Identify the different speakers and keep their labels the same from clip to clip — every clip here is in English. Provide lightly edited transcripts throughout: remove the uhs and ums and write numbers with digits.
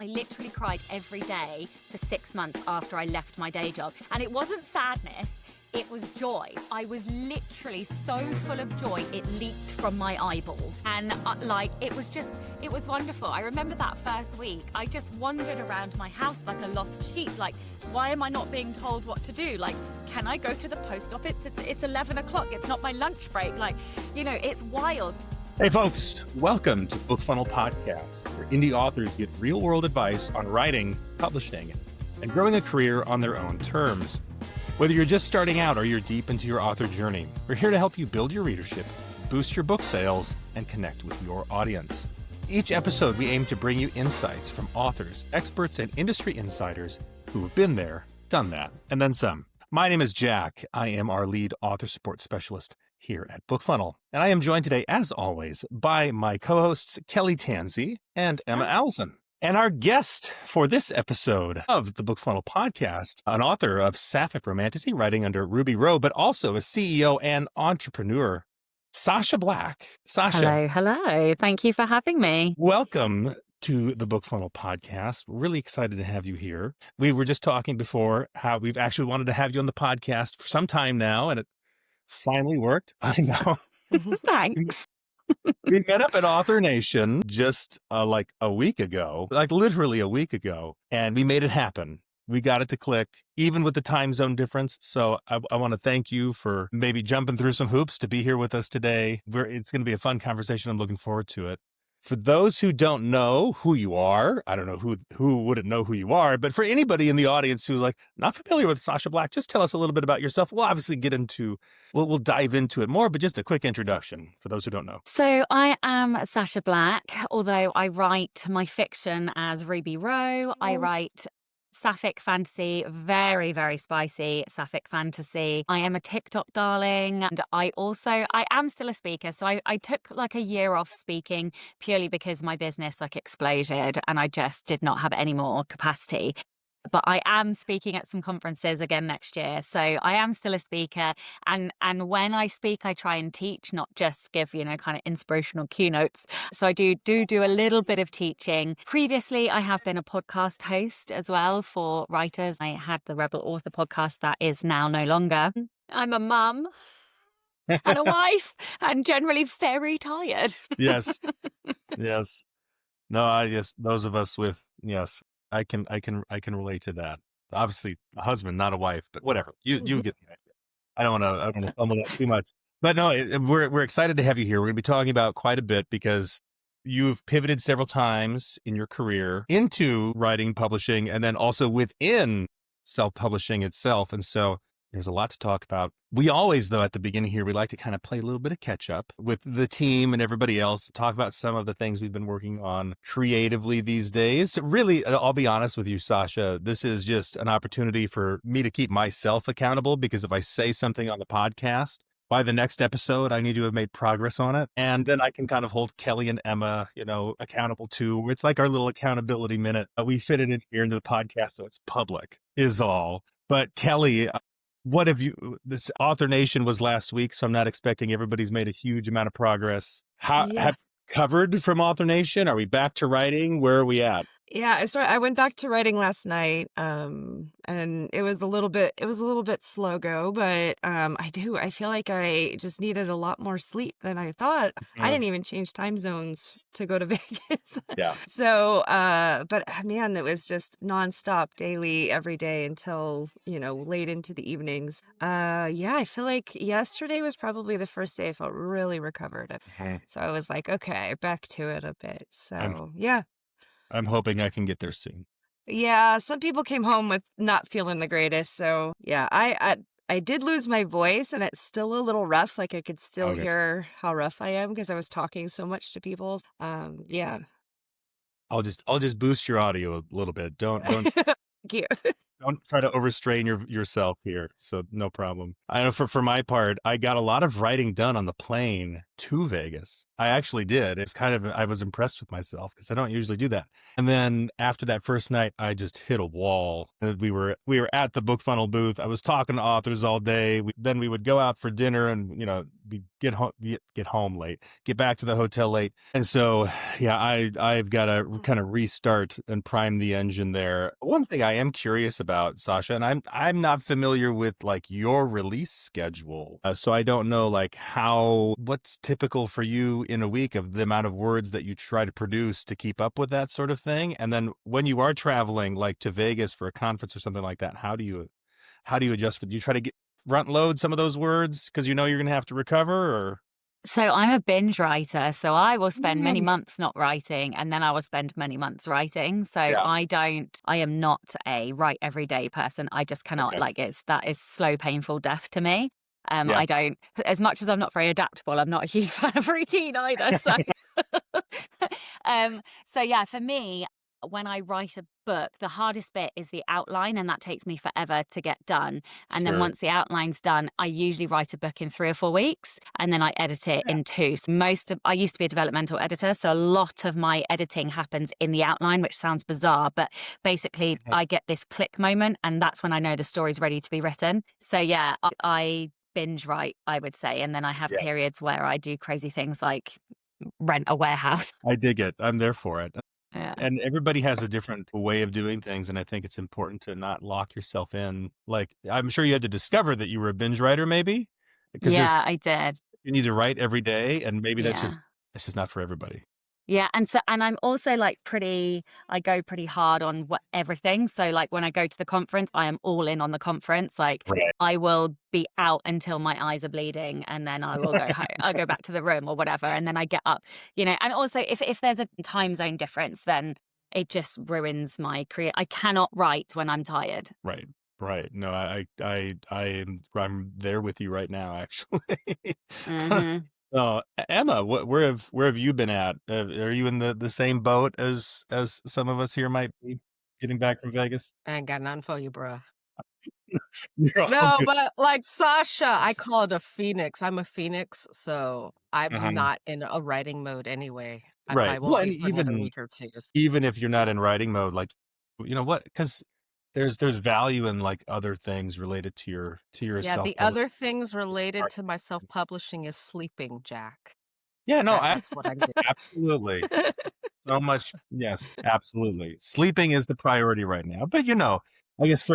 Speaker 1: I literally cried every day for 6 months after I left my day job. And it wasn't sadness, it was joy. I was literally so full of joy, it leaked from my eyeballs. And it was wonderful. I remember that first week, I just wandered around my house like a lost sheep. Like, why am I not being told what to do? Like, can I go to the post office? It's 11 o'clock, it's not my lunch break. Like, it's wild.
Speaker 2: Hey folks, welcome to BookFunnel Podcast, where indie authors get real-world advice on writing, publishing, and growing a career on their own terms. Whether you're just starting out or you're deep into your author journey, we're here to help you build your readership, boost your book sales, and connect with your audience. Each episode, we aim to bring you insights from authors, experts, and industry insiders who have been there, done that, and then some. My name is Jack. I am our lead author support specialist here at BookFunnel. And I am joined today, as always, by my co-hosts, Kelly Tansey and Emma Allison. And our guest for this episode of the BookFunnel Podcast, an author of sapphic romantasy, writing under Ruby Rowe, but also a CEO and entrepreneur, Sacha Black. Sasha.
Speaker 1: Hello. Thank you for having me.
Speaker 2: Welcome to the BookFunnel Podcast. We're really excited to have you here. We were just talking before how we've actually wanted to have you on the podcast for some time now, and it finally worked. I know.
Speaker 1: Thanks.
Speaker 2: We met up at Author Nation just like a week ago, like literally a week ago, and we made it happen. We got it to click, even with the time zone difference. So I want to thank you for maybe jumping through some hoops to be here with us today. It's going to be a fun conversation. I'm looking forward to it. For those who don't know who you are, I don't know who wouldn't know who you are, but for anybody in the audience who's like not familiar with Sacha Black, just tell us a little bit about yourself. We'll obviously we'll dive into it more, but just a quick introduction for those who don't know.
Speaker 1: So I am Sacha Black, although I write my fiction as Ruby Rowe. I write sapphic fantasy, very, very spicy sapphic fantasy. I am a TikTok darling, and I am still a speaker. So I took like a year off speaking purely because my business exploded and I just did not have any more capacity. But I am speaking at some conferences again next year. So I am still a speaker. And when I speak, I try and teach, not just give, kind of inspirational keynotes. So I do a little bit of teaching. Previously, I have been a podcast host as well for writers. I had the Rebel Author podcast that is now no longer. I'm a mum and a wife and generally very tired.
Speaker 2: Yes. Yes. No, yes, those of us with, yes. I can relate to that. Obviously, a husband, not a wife, but whatever. You get the idea. I don't want to fumble that too much. But no, we're excited to have you here. We're going to be talking about quite a bit because you've pivoted several times in your career into writing, publishing, and then also within self-publishing itself. And so there's a lot to talk about. We always, though, at the beginning here, we like to kind of play a little bit of catch up with the team and everybody else, talk about some of the things we've been working on creatively these days. Really, I'll be honest with you, Sasha, this is just an opportunity for me to keep myself accountable, because if I say something on the podcast, by the next episode, I need to have made progress on it. And then I can kind of hold Kelly and Emma, accountable too. It's like our little accountability minute. We fit it in here into the podcast so it's public is all. But Kelly, this Author Nation was last week, so I'm not expecting everybody's made a huge amount of progress. Have you covered from Author Nation? Are we back to writing? Where are we at?
Speaker 3: Yeah, I went back to writing last night, and it was a little bit slow go, but I feel like I just needed a lot more sleep than I thought. I didn't even change time zones to go to Vegas.
Speaker 2: Yeah.
Speaker 3: So, but man, it was just nonstop, daily, every day until, late into the evenings. I feel like yesterday was probably the first day I felt really recovered. So I was like, okay, back to it a bit. So, yeah.
Speaker 2: I'm hoping I can get there soon.
Speaker 3: Yeah, some people came home with not feeling the greatest. So yeah, I did lose my voice, and it's still a little rough. Like I could still hear how rough I am because I was talking so much to people. Yeah.
Speaker 2: I'll just boost your audio a little bit. Don't
Speaker 3: Thank you.
Speaker 2: Don't try to overstrain yourself here. So no problem. I know for my part, I got a lot of writing done on the plane to Vegas. I actually did. I was impressed with myself because I don't usually do that. And then after that first night, I just hit a wall. And we were at the BookFunnel booth. I was talking to authors all day. Then we would go out for dinner and, we get home late, get back to the hotel late. And so, yeah, I've got to kind of restart and prime the engine there. One thing I am curious about, Sasha, and I'm not familiar with like your release schedule. So I don't know like what's typical for you in a week of the amount of words that you try to produce to keep up with that sort of thing. And then when you are traveling like to Vegas for a conference or something like that, how do you adjust? Do you try to front load some of those words because you're going to have to recover, or?
Speaker 1: So I'm a binge writer, so I will spend many months not writing, and then I will spend many months writing. So
Speaker 2: Yeah.
Speaker 1: I am not a write every day person. I just cannot.
Speaker 2: Okay.
Speaker 1: That is slow, painful death to me.
Speaker 2: Yeah.
Speaker 1: I don't, as much as I'm not very adaptable, I'm not a huge fan of routine either. So, so yeah, for me, when I write a book, the hardest bit is the outline, and that takes me forever to get done. And then
Speaker 2: Sure.
Speaker 1: once the outline's done, I usually write a book in 3 or 4 weeks, and then I edit it in 2. So I used to be a developmental editor, so a lot of my editing happens in the outline, which sounds bizarre, but basically I get this click moment, and that's when I know the story's ready to be written. So yeah, I binge write, I would say, and then I have periods where I do crazy things like rent a warehouse.
Speaker 2: I dig it. I'm there for it.
Speaker 1: Yeah.
Speaker 2: And everybody has a different way of doing things. And I think it's important to not lock yourself in. Like, I'm sure you had to discover that you were a binge writer, maybe. Because
Speaker 1: I did.
Speaker 2: you need to write every day. And maybe that's just not for everybody.
Speaker 1: Yeah. And I'm also like I go pretty hard on everything. So like when I go to the conference, I am all in on the conference. Like I will be out until my eyes are bleeding, and then I will go home. I'll go back to the room or whatever. And then I get up, and also if there's a time zone difference, then it just ruins my career. I cannot write when I'm tired.
Speaker 2: Right. No, I'm there with you right now, actually.
Speaker 1: Mm-hmm.
Speaker 2: Oh, Emma, where have you been at? Are you in the same boat as some of us here might be getting back from Vegas?
Speaker 4: I ain't got nothing for you, bruh.
Speaker 2: You're all
Speaker 4: No,
Speaker 2: good.
Speaker 4: but like Sasha, I call it a phoenix. I'm a phoenix, so I'm not in a writing mode anyway. I
Speaker 2: Right.
Speaker 4: won't
Speaker 2: Well, and
Speaker 4: be for another week or 2.
Speaker 2: even if you're not in writing mode, like, you know what? Because there's value in like other things related to your
Speaker 4: Yeah, the
Speaker 2: self-publishing.
Speaker 4: other things related to my self-publishing is sleeping, Jack.
Speaker 2: Yeah, no,
Speaker 4: That's what I'm doing.
Speaker 2: absolutely. So much. Yes, absolutely. Sleeping is the priority right now. But I guess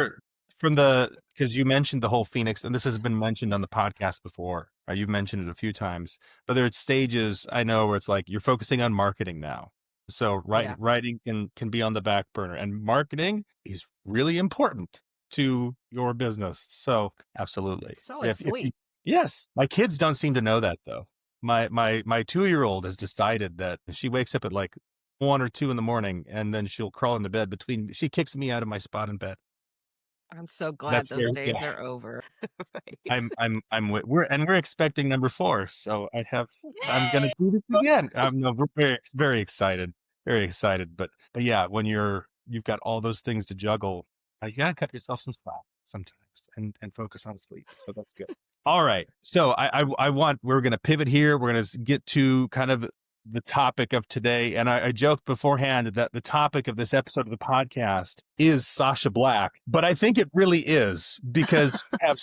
Speaker 2: because you mentioned the whole Phoenix, and this has been mentioned on the podcast before. You've mentioned it a few times, but there's stages I know where it's like you're focusing on marketing now. So writing can be on the back burner, and marketing is really important to your business. So absolutely.
Speaker 4: So is sleep.
Speaker 2: Yes. My kids don't seem to know that though. My 2-year-old has decided that she wakes up at like 1 or 2 in the morning, and then she'll crawl into bed she kicks me out of my spot in bed.
Speaker 4: I'm so glad those days are over. Right.
Speaker 2: We're expecting number 4. So I'm going to do this again. We're very, very excited. Very excited. But yeah, when you've got all those things to juggle, you got to cut yourself some slack sometimes and focus on sleep. So that's good. All right. So we're going to pivot here. We're going to get to kind of the topic of today. And I joked beforehand that the topic of this episode of the podcast is Sacha Black, but I think it really is, because you have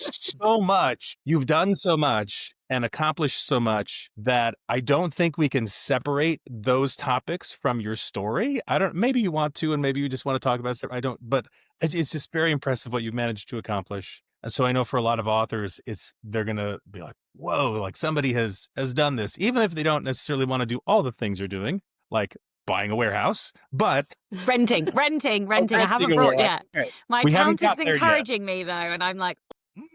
Speaker 2: you've done so much and accomplished so much that I don't think we can separate those topics from your story. Maybe you want to, and maybe you just want to talk about stuff. But it's just very impressive what you've managed to accomplish. And so I know for a lot of authors, they're going to be like, whoa, like somebody has done this, even if they don't necessarily want to do all the things you're doing, like buying a warehouse, but
Speaker 1: renting. I haven't brought yet. Okay. My accountant's encouraging me though. And I'm like,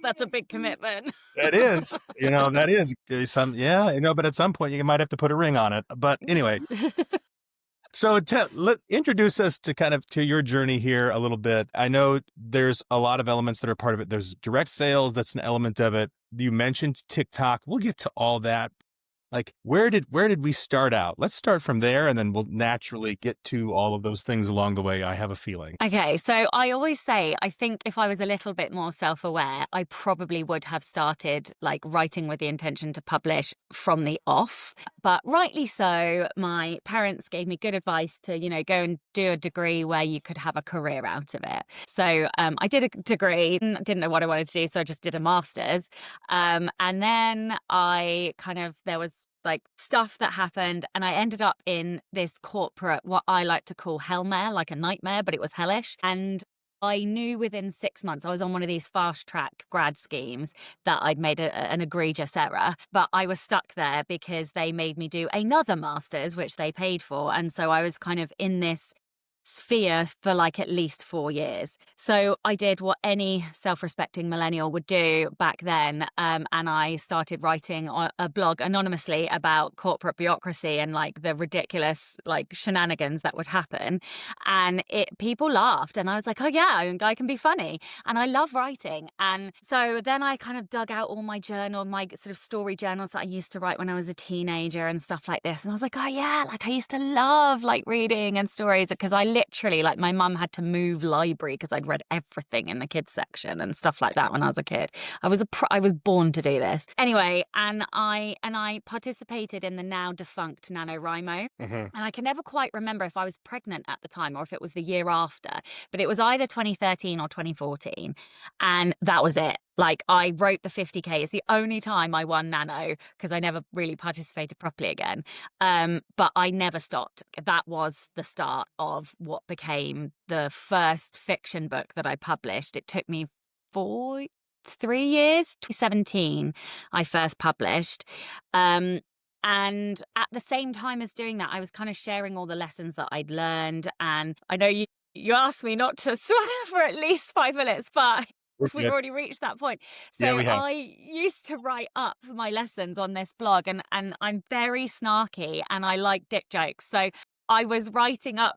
Speaker 1: that's a big commitment.
Speaker 2: That is, that is but at some point you might have to put a ring on it. But anyway, so let's introduce us to your journey here a little bit. I know there's a lot of elements that are part of it. There's direct sales. That's an element of it. You mentioned TikTok. We'll get to all that. Like, where did we start out? Let's start from there, and then we'll naturally get to all of those things along the way, I have a feeling.
Speaker 1: Okay, so I always say, I think if I was a little bit more self-aware, I probably would have started like writing with the intention to publish from the off. But rightly so, my parents gave me good advice to, go and do a degree where you could have a career out of it. So I did a degree, didn't know what I wanted to do, so I just did a master's. And then there was like stuff that happened, and I ended up in this corporate, what I like to call hellmare, like a nightmare, but it was hellish. And I knew within 6 months, I was on one of these fast track grad schemes, that I'd made an egregious error, but I was stuck there because they made me do another master's, which they paid for. And so I was kind of in this sphere for like at least 4 years. So I did what any self-respecting millennial would do back then, and I started writing a blog anonymously about corporate bureaucracy and like the ridiculous like shenanigans that would happen. And people laughed, and I was like, oh yeah, I can be funny, and I love writing. And so then I kind of dug out all my sort of story journals that I used to write when I was a teenager and stuff like this. And I was like, oh yeah, like I used to love like reading and stories, because I literally, like, my mum had to move library because I'd read everything in the kids section and stuff like that when I was a kid. I was born to do this. Anyway, and I participated in the now defunct NaNoWriMo. And I can never quite remember if I was pregnant at the time or if it was the year after, but it was either 2013 or 2014. And that was it. Like, I wrote the 50K. It's the only time I won Nano, because I never really participated properly again. But I never stopped. That was the start of what became the first fiction book that I published. It took me 3 years. 2017, I first published. And at the same time as doing that, I was kind of sharing all the lessons that I'd learned. And I know you asked me not to swear for at least 5 minutes, but we've already reached that point. So
Speaker 2: Yeah, we have.
Speaker 1: I used to write up my lessons on this blog, and I'm very snarky and I like dick jokes. So I was writing up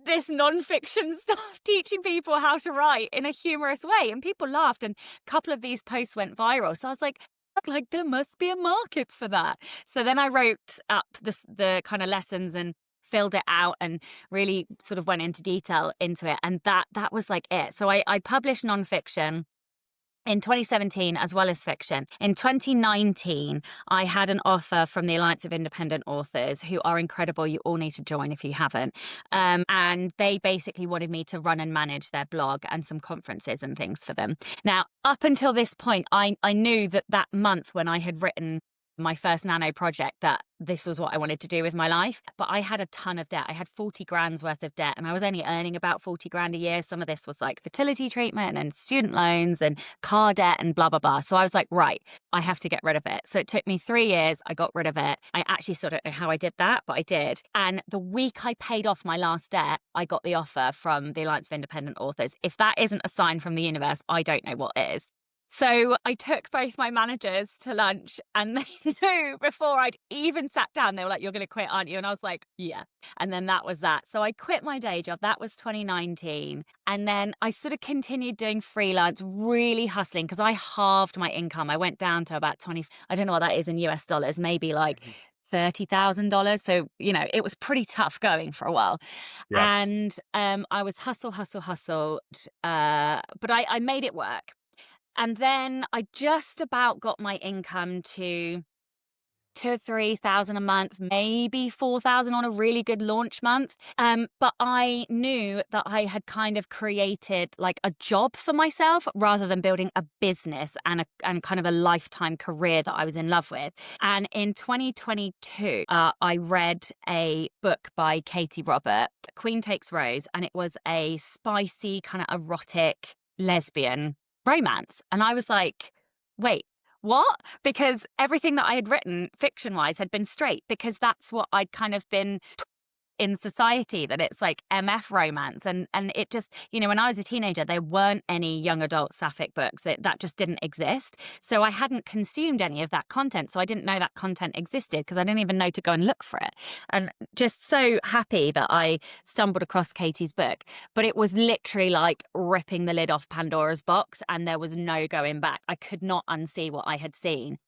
Speaker 1: this nonfiction stuff, teaching people how to write in a humorous way, and people laughed, and a couple of these posts went viral. So I was like there must be a market for that. So then I wrote up the kind of lessons and filled it out and really sort of went into detail into it. And that was like it. So I published nonfiction in 2017 as well as fiction. In 2019, I had an offer from the Alliance of Independent Authors, who are incredible. You all need to join if you haven't. And they basically wanted me to run and manage their blog and some conferences and things for them. Now, up until this point, I knew that month when I had written my first nano project, that this was what I wanted to do with my life. But I had a ton of debt. I had 40 grand's worth of debt, and I was only earning about 40 grand a year. Some of this was like fertility treatment and student loans and car debt and blah, blah, blah. So I was like, right, I have to get rid of it. So it took me 3 years. I got rid of it. I actually still don't know how I did that, but I did. And the week I paid off my last debt, I got the offer from the Alliance of Independent Authors. If that isn't a sign from the universe, I don't know what is. So I took both my managers to lunch, and they knew before I'd even sat down, they were like, you're going to quit, aren't you? And I was like, yeah. And then that was that. So I quit my day job. That was 2019. And then I sort of continued doing freelance, really hustling, because I halved my income. I went down to about 20, I don't know what that is in US dollars, maybe like $30,000. So, it was pretty tough going for a while.
Speaker 2: Yeah.
Speaker 1: And I was hustled, but I made it work. And then I just about got my income to 2,000 or 3,000 a month, maybe 4,000 on a really good launch month. But I knew that I had kind of created like a job for myself rather than building a business and kind of a lifetime career that I was in love with. And in 2022, I read a book by Katie Robert, Queen Takes Rose, and it was a spicy kind of erotic lesbian romance. And I was like, wait, what? Because everything that I had written fiction wise had been straight, because that's what I'd kind of been in society, that it's like MF romance. And it just, when I was a teenager, there weren't any young adult sapphic books. That just didn't exist. So I hadn't consumed any of that content. So I didn't know that content existed, because I didn't even know to go and look for it. And just so happy that I stumbled across Katie's book. But it was literally like ripping the lid off Pandora's box, and there was no going back. I could not unsee what I had seen.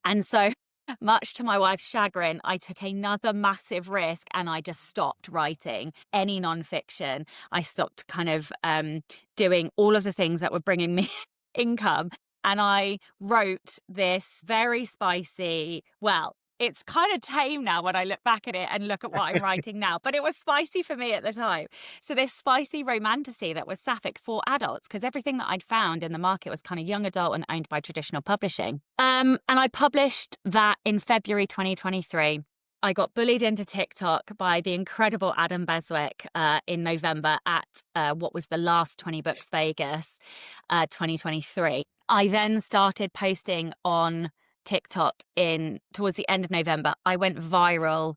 Speaker 1: And so Much to my wife's chagrin, I took another massive risk and I just stopped writing any nonfiction. I stopped kind of doing all of the things that were bringing me income. And I wrote this very spicy, well, it's kind of tame now when I look back at it and look at what I'm writing now, but it was spicy for me at the time. So this spicy romantasy that was sapphic for adults, because everything that I'd found in the market was kind of young adult and owned by traditional publishing. And I published that in February 2023. I got bullied into TikTok by the incredible Adam Beswick in November at what was the last 20 Books Vegas 2023. I then started posting on TikTok towards the end of November. I went viral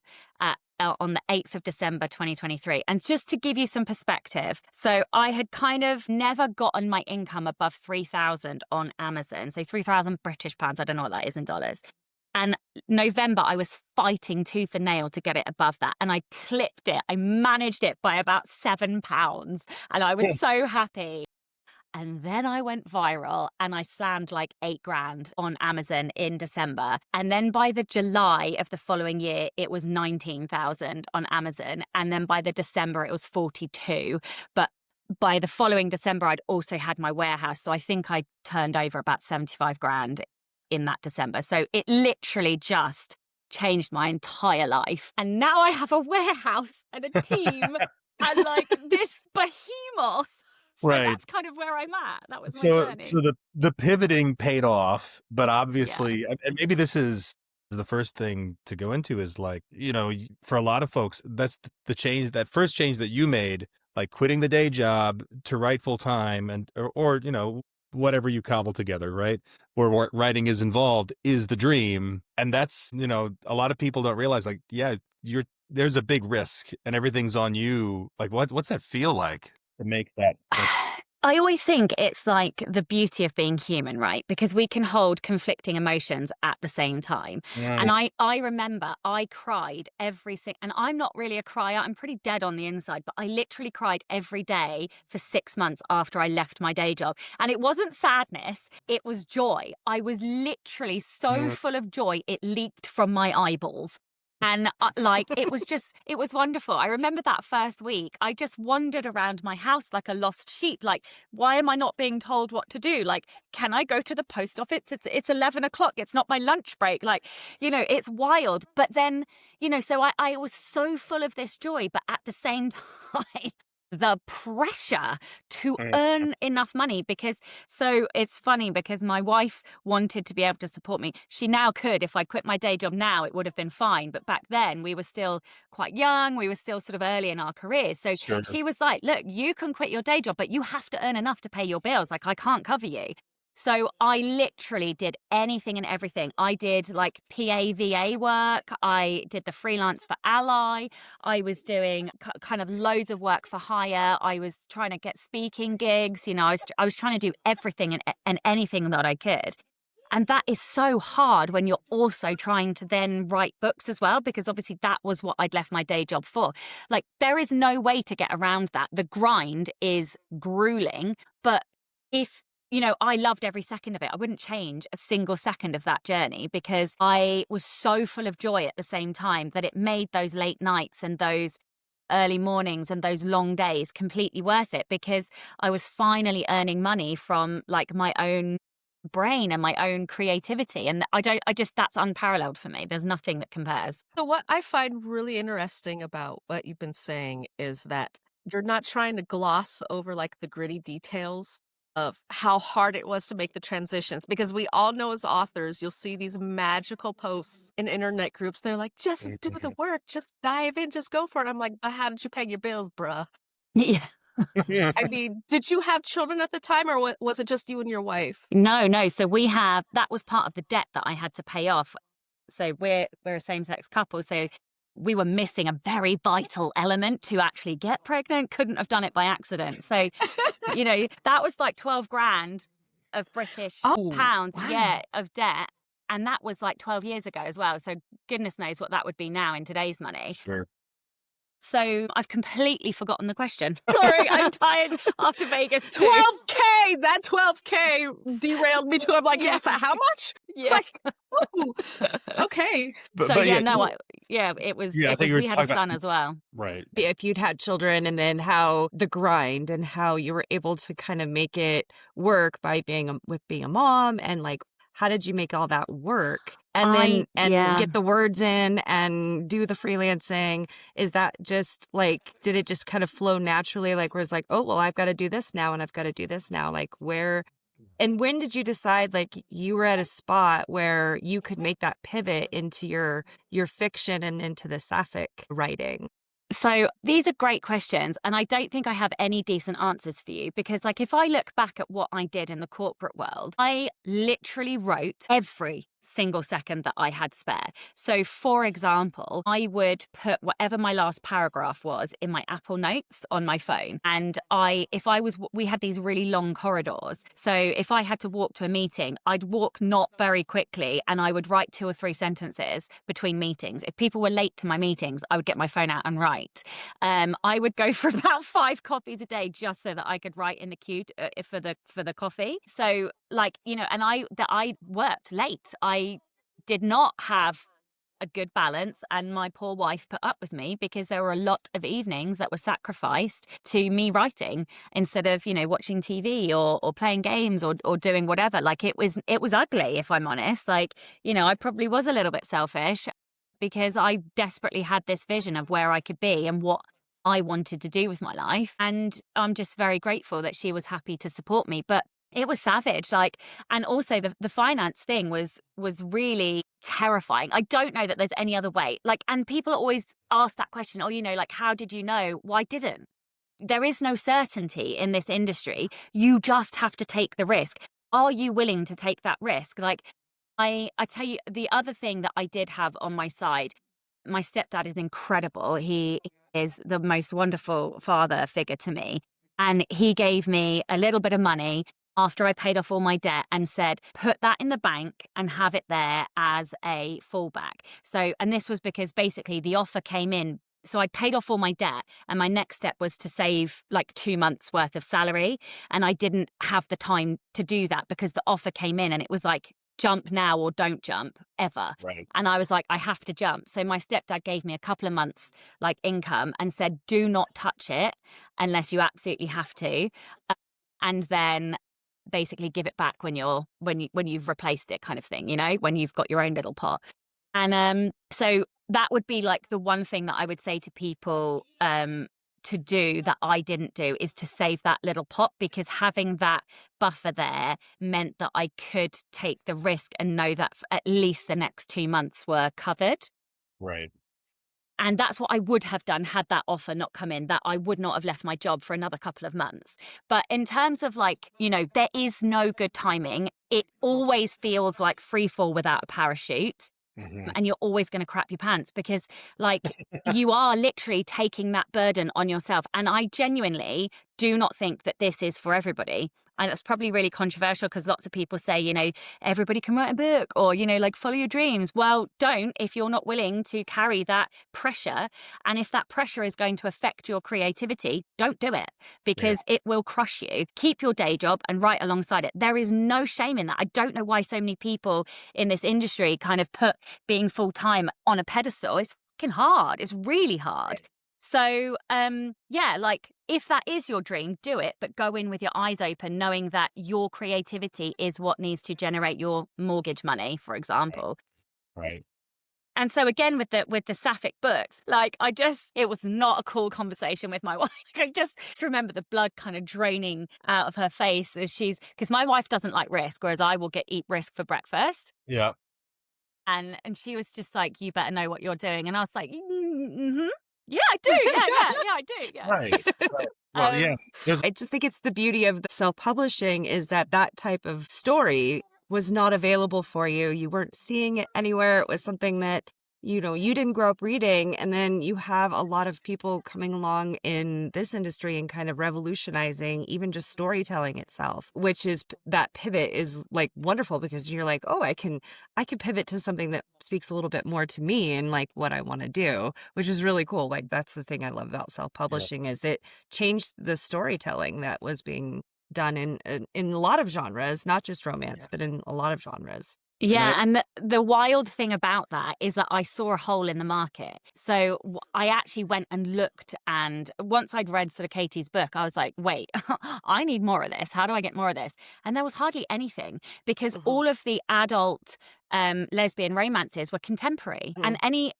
Speaker 1: on the 8th of December 2023. And just to give you some perspective, so I had kind of never gotten my income above 3,000 on Amazon. So 3,000 British pounds. I don't know what that is in dollars. And November, I was fighting tooth and nail to get it above that. And I clipped it. I managed it by about £7. And I was so happy. And then I went viral and I slammed like 8 grand on Amazon in December. And then by the July of the following year, it was 19,000 on Amazon. And then by the December, it was 42. But by the following December, I'd also had my warehouse. So I think I turned over about 75 grand in that December. So it literally just changed my entire life. And now I have a warehouse and a team and like this behemoth. So
Speaker 2: Right.
Speaker 1: that's kind of where I'm at. That was my journey.
Speaker 2: So the pivoting paid off, but obviously, and maybe this is the first thing to go into is like, for a lot of folks, that's the change, that first change that you made, like quitting the day job to write full time and, or whatever you cobble together, right? Or what writing is involved is the dream. And that's, a lot of people don't realize like, there's a big risk and everything's on you. Like what's that feel like? To make that.
Speaker 1: I always think it's like the beauty of being human, right? Because we can hold conflicting emotions at the same time.
Speaker 2: Yeah.
Speaker 1: And I remember I cried and I'm not really a crier. I'm pretty dead on the inside, but I literally cried every day for 6 months after I left my day job. And it wasn't sadness, it was joy. I was literally so full of joy, it leaked from my eyeballs. And it was wonderful. I remember that first week, I just wandered around my house like a lost sheep. Like, why am I not being told what to do? Like, can I go to the post office? It's 11 o'clock. It's not my lunch break. Like, it's wild. But then, so I was so full of this joy, but at the same time, the pressure to earn enough money so it's funny because my wife wanted to be able to support me. She now could. If I quit my day job now, it would have been fine. But back then we were still quite young. We were still sort of early in our careers. So she was like, look, you can quit your day job, but you have to earn enough to pay your bills. Like I can't cover you. So I literally did anything and everything. I did like PAVA work. I did the freelance for Ally. I was doing kind of loads of work for hire. I was trying to get speaking gigs. I was trying to do everything and anything that I could. And that is so hard when you're also trying to then write books as well, because obviously that was what I'd left my day job for. Like there is no way to get around that. The grind is grueling, but if I loved every second of it. I wouldn't change a single second of that journey because I was so full of joy at the same time that it made those late nights and those early mornings and those long days completely worth it because I was finally earning money from like my own brain and my own creativity. And that's unparalleled for me. There's nothing that compares.
Speaker 4: So what I find really interesting about what you've been saying is that you're not trying to gloss over like the gritty details of how hard it was to make the transitions, because we all know as authors, you'll see these magical posts in internet groups. They're like, just do the work, just dive in, just go for it. I'm like, but how did you pay your bills, bruh?
Speaker 1: Yeah.
Speaker 4: I mean, did you have children at the time or was it just you and your wife?
Speaker 1: No. So that was part of the debt that I had to pay off. So we're a same-sex couple. So we were missing a very vital element to actually get pregnant. Couldn't have done it by accident. So, that was like 12 grand of British pounds, of debt. And that was like 12 years ago as well. So goodness knows what that would be now in today's money.
Speaker 2: Sure.
Speaker 1: So I've completely forgotten the question. Sorry, I'm tired after Vegas too.
Speaker 4: 12K! That 12K derailed me too. I'm like, yes, how much?
Speaker 1: Yeah.
Speaker 4: Like, ooh, okay.
Speaker 1: So
Speaker 2: but
Speaker 1: yeah,
Speaker 2: yeah,
Speaker 1: no,
Speaker 2: I think
Speaker 1: it was
Speaker 2: you were
Speaker 1: we had a
Speaker 2: talking about
Speaker 1: son as well.
Speaker 2: right.
Speaker 3: If you'd had children, and then how the grind and how you were able to kind of make it work by being a mom, and like how did you make all that work and then
Speaker 1: Yeah.
Speaker 3: get the words in and do the freelancing? Is that just like, did it just kind of flow naturally, like where it's like, oh well, I've got to do this now and I've got to do this now, like where and when did you decide like you were at a spot where you could make that pivot into your fiction and into the sapphic writing?
Speaker 1: So these are great questions, and I don't think I have any decent answers for you because, like, if I look back at what I did in the corporate world, I literally wrote every single second that I had spare. So, for example, I would put whatever my last paragraph was in my Apple Notes on my phone, and we had these really long corridors. So, if I had to walk to a meeting, I'd walk not very quickly, and I would write 2 or 3 sentences between meetings. If people were late to my meetings, I would get my phone out and write. I would go for about 5 coffees a day just so that I could write in the queue for the coffee. So, like, and I worked late. I did not have a good balance, and my poor wife put up with me because there were a lot of evenings that were sacrificed to me writing instead of watching TV or playing games or doing whatever. Like it was ugly, if I'm honest. Like, I probably was a little bit selfish because I desperately had this vision of where I could be and what I wanted to do with my life. And I'm just very grateful that she was happy to support me. But it was savage. Like, and also the finance thing was really terrifying. I don't know that there's any other way. Like, and people always ask that question, oh, like, how did you know? Well, I didn't. There is no certainty in this industry. You just have to take the risk. Are you willing to take that risk? Like, I tell you, the other thing that I did have on my side, my stepdad is incredible. He is the most wonderful father figure to me. And he gave me a little bit of money after I paid off all my debt and said, put that in the bank and have it there as a fallback. So, and this was because basically the offer came in. So I'd paid off all my debt, and my next step was to save like 2 months worth of salary. And I didn't have the time to do that because the offer came in and it was like, jump now or don't jump ever.
Speaker 2: Right.
Speaker 1: And I was like, I have to jump. So my stepdad gave me a couple of months like income and said, do not touch it unless you absolutely have to. And then basically give it back when you've replaced it, kind of thing, when you've got your own little pot. And so that would be like the one thing that I would say to people to do that I didn't do, is to save that little pot, because having that buffer there meant that I could take the risk and know that at least the next 2 months were covered.
Speaker 2: Right.
Speaker 1: And that's what I would have done had that offer not come in, that I would not have left my job for another couple of months. But in terms of like, there is no good timing. It always feels like free fall without a parachute.
Speaker 2: Mhm.
Speaker 1: And you're always going to crap your pants because like you are literally taking that burden on yourself. And I genuinely do not think that this is for everybody. And that's probably really controversial because lots of people say, everybody can write a book, or, like, follow your dreams. Well, don't if you're not willing to carry that pressure. And if that pressure is going to affect your creativity, don't do it, because it will crush you. Keep your day job and write alongside it. There is no shame in that. I don't know why so many people in this industry kind of put being full time on a pedestal. It's fucking hard. It's really hard. So, like, if that is your dream, do it, but go in with your eyes open, knowing that your creativity is what needs to generate your mortgage money, for example.
Speaker 2: Right.
Speaker 1: And so again, with the sapphic books, like, it was not a cool conversation with my wife. I just remember the blood kind of draining out of her face as because my wife doesn't like risk, whereas I will eat risk for breakfast.
Speaker 2: Yeah.
Speaker 1: And she was just like, you better know what you're doing. And I was like, mm-hmm. Yeah, I do. Yeah, I do. Yeah.
Speaker 2: Right. Well, yeah.
Speaker 3: I just think it's the beauty of the self-publishing is that type of story was not available for you. You weren't seeing it anywhere. It was something that, you didn't grow up reading. And then you have a lot of people coming along in this industry and kind of revolutionizing even just storytelling itself, which is that pivot is like wonderful, because you're like, oh, I can pivot to something that speaks a little bit more to me and like what I want to do, which is really cool. Like, that's the thing I love about self-publishing is it changed the storytelling that was being done in a lot of genres, not just romance, but in a lot of genres.
Speaker 1: Yeah, and the wild thing about that is that I saw a hole in the market. So I actually went and looked, and once I'd read sort of Katie's book, I was like, wait, I need more of this. How do I get more of this? And there was hardly anything, because all of the adult lesbian romances were contemporary, and any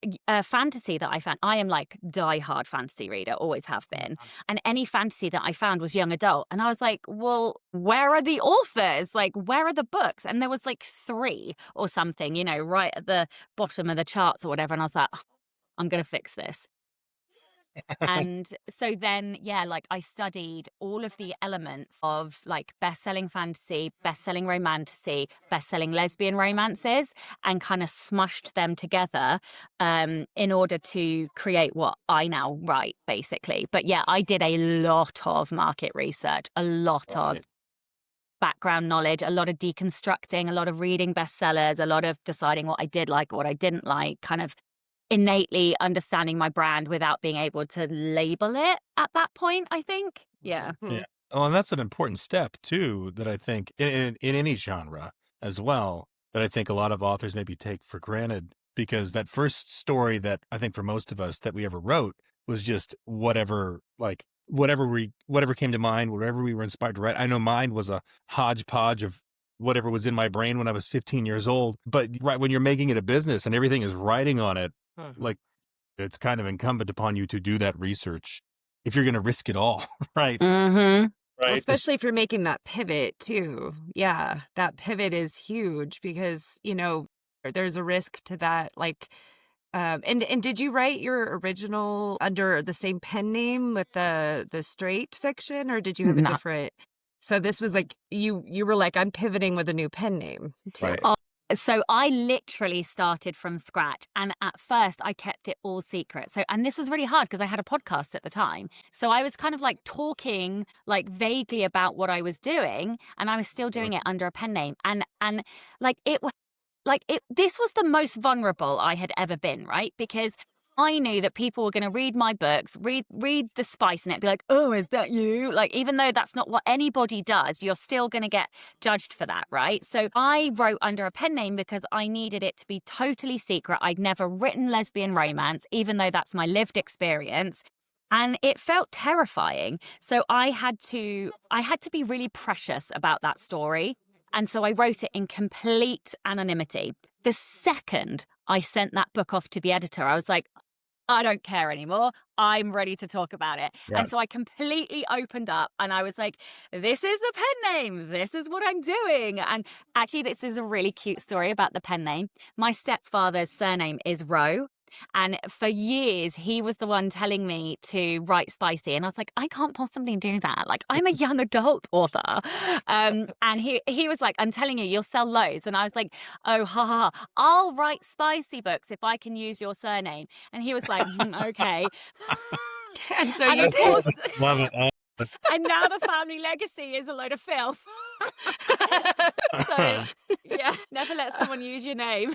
Speaker 1: fantasy that I found, I am like diehard fantasy reader, always have been, and any fantasy that I found was young adult. And I was like, well, where are the authors? Like, where are the books? And there was like 3 or something, you know, right at the bottom of the charts or whatever. And I was like, "Oh, I'm going to fix this." And so then, yeah, like I studied all of the elements of like best-selling fantasy, best-selling romantasy, best-selling lesbian romances, and kind of smushed them together in order to create what I now write, basically. But yeah, I did a lot of market research, a lot of background knowledge, a lot of deconstructing, a lot of reading bestsellers, a lot of deciding what I did like, what I didn't like, kind of innately understanding my brand without being able to label it at that point, I think. Yeah.
Speaker 2: Yeah. Well, and that's an important step too, that I think in any genre as well, that I think a lot of authors maybe take for granted, because that first story that I think for most of us that we ever wrote was just whatever came to mind, whatever we were inspired to write. I know mine was a hodgepodge of whatever was in my brain when I was 15 years old. But right when you're making it a business and everything is riding on it, like, it's kind of incumbent upon you to do that research if you're going to risk it all, right?
Speaker 1: Mm-hmm.
Speaker 3: Well,
Speaker 2: Right.
Speaker 3: especially if you're making that pivot too. Yeah, that pivot is huge because, you know, there's a risk to that. Like, and did you write your original under the same pen name with the straight fiction, or did you have a
Speaker 1: No.
Speaker 3: different? So this was like you were like, I'm pivoting with a new pen name too.
Speaker 2: Right.
Speaker 1: Oh, so I literally started from scratch, and at first I kept it all secret. So, and this was really hard because I had a podcast at the time. So I was kind of like talking like vaguely about what I was doing, and I was still doing it under a pen name. And like it was like this was the most vulnerable I had ever been, right? Because I knew that people were going to read my books, read the spice in it, be like, oh, is that you? Like, even though that's not what anybody does, you're still going to get judged for that, right? So I wrote under a pen name because I needed it to be totally secret. I'd never written lesbian romance, even though that's my lived experience. And it felt terrifying. So I had to be really precious about that story. And so I wrote it in complete anonymity. The second I sent that book off to the editor, I was like, I don't care anymore. I'm ready to talk about it.
Speaker 2: Yeah.
Speaker 1: And so I completely opened up and I was like, this is the pen name. This is what I'm doing. And actually, this is a really cute story about the pen name. My stepfather's surname is Rowe. And for years, he was the one telling me to write spicy. And I was like, I can't possibly do that. Like, I'm a young adult author. And he was like, I'm telling you, you'll sell loads. And I was like, oh, ha, ha, ha. I'll write spicy books if I can use your surname. And he was like, okay.
Speaker 3: And so
Speaker 1: And
Speaker 3: you
Speaker 1: of course,
Speaker 2: Love it.
Speaker 1: and now the family legacy is a load of filth. So, yeah, never let someone use your name.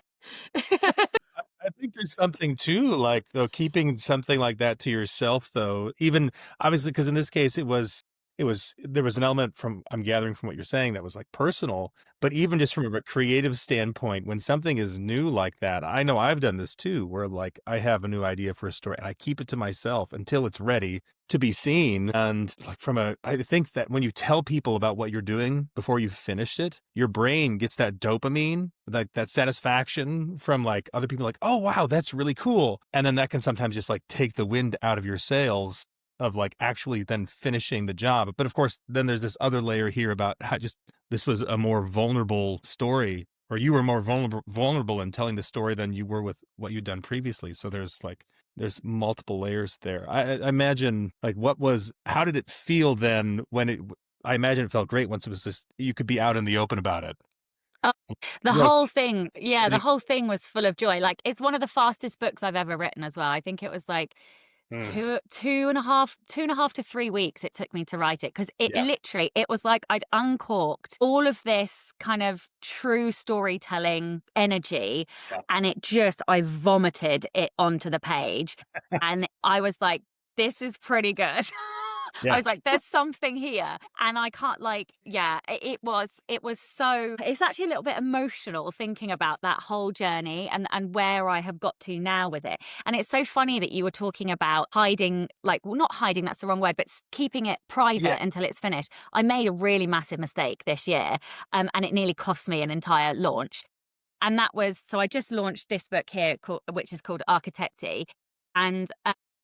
Speaker 2: I think there's something too, like, though, keeping something like that to yourself, though, even obviously, because in this case, there was an element from, I'm gathering from what you're saying, that was like personal, but even just from a creative standpoint, when something is new like that, I know I've done this too, where like I have a new idea for a story and I keep it to myself until it's ready to be seen. And like I think that when you tell people about what you're doing before you've finished it, your brain gets that dopamine, like that satisfaction from like other people, like, oh, wow, that's really cool. And then that can sometimes just like take the wind out of your sails of like actually then finishing the job. But of course, then there's this other layer here about how just this was a more vulnerable story, or you were more vulnerable in telling the story than you were with what you'd done previously. So there's multiple layers there. I imagine, like, how did it feel then I imagine it felt great once it was just, you could be out in the open about it.
Speaker 1: The
Speaker 2: Well,
Speaker 1: whole thing, yeah, the
Speaker 2: any-
Speaker 1: whole thing was full of joy. Like, it's one of the fastest books I've ever written as well. I think it was like two and a half to 3 weeks it took me to write it, because it was like I'd uncorked all of this kind of true storytelling energy, and I vomited it onto the page, and I was like, this is pretty good. I
Speaker 2: Yeah.
Speaker 1: was like, there's something here. And I can't it's actually a little bit emotional thinking about that whole journey and where I have got to now with it. And it's so funny that you were talking about hiding, not hiding, that's the wrong word, but keeping it
Speaker 2: Yeah.
Speaker 1: private until it's finished. I made a really massive mistake this year, and it nearly cost me an entire launch. And so I just launched this book here, which is called Architecty. And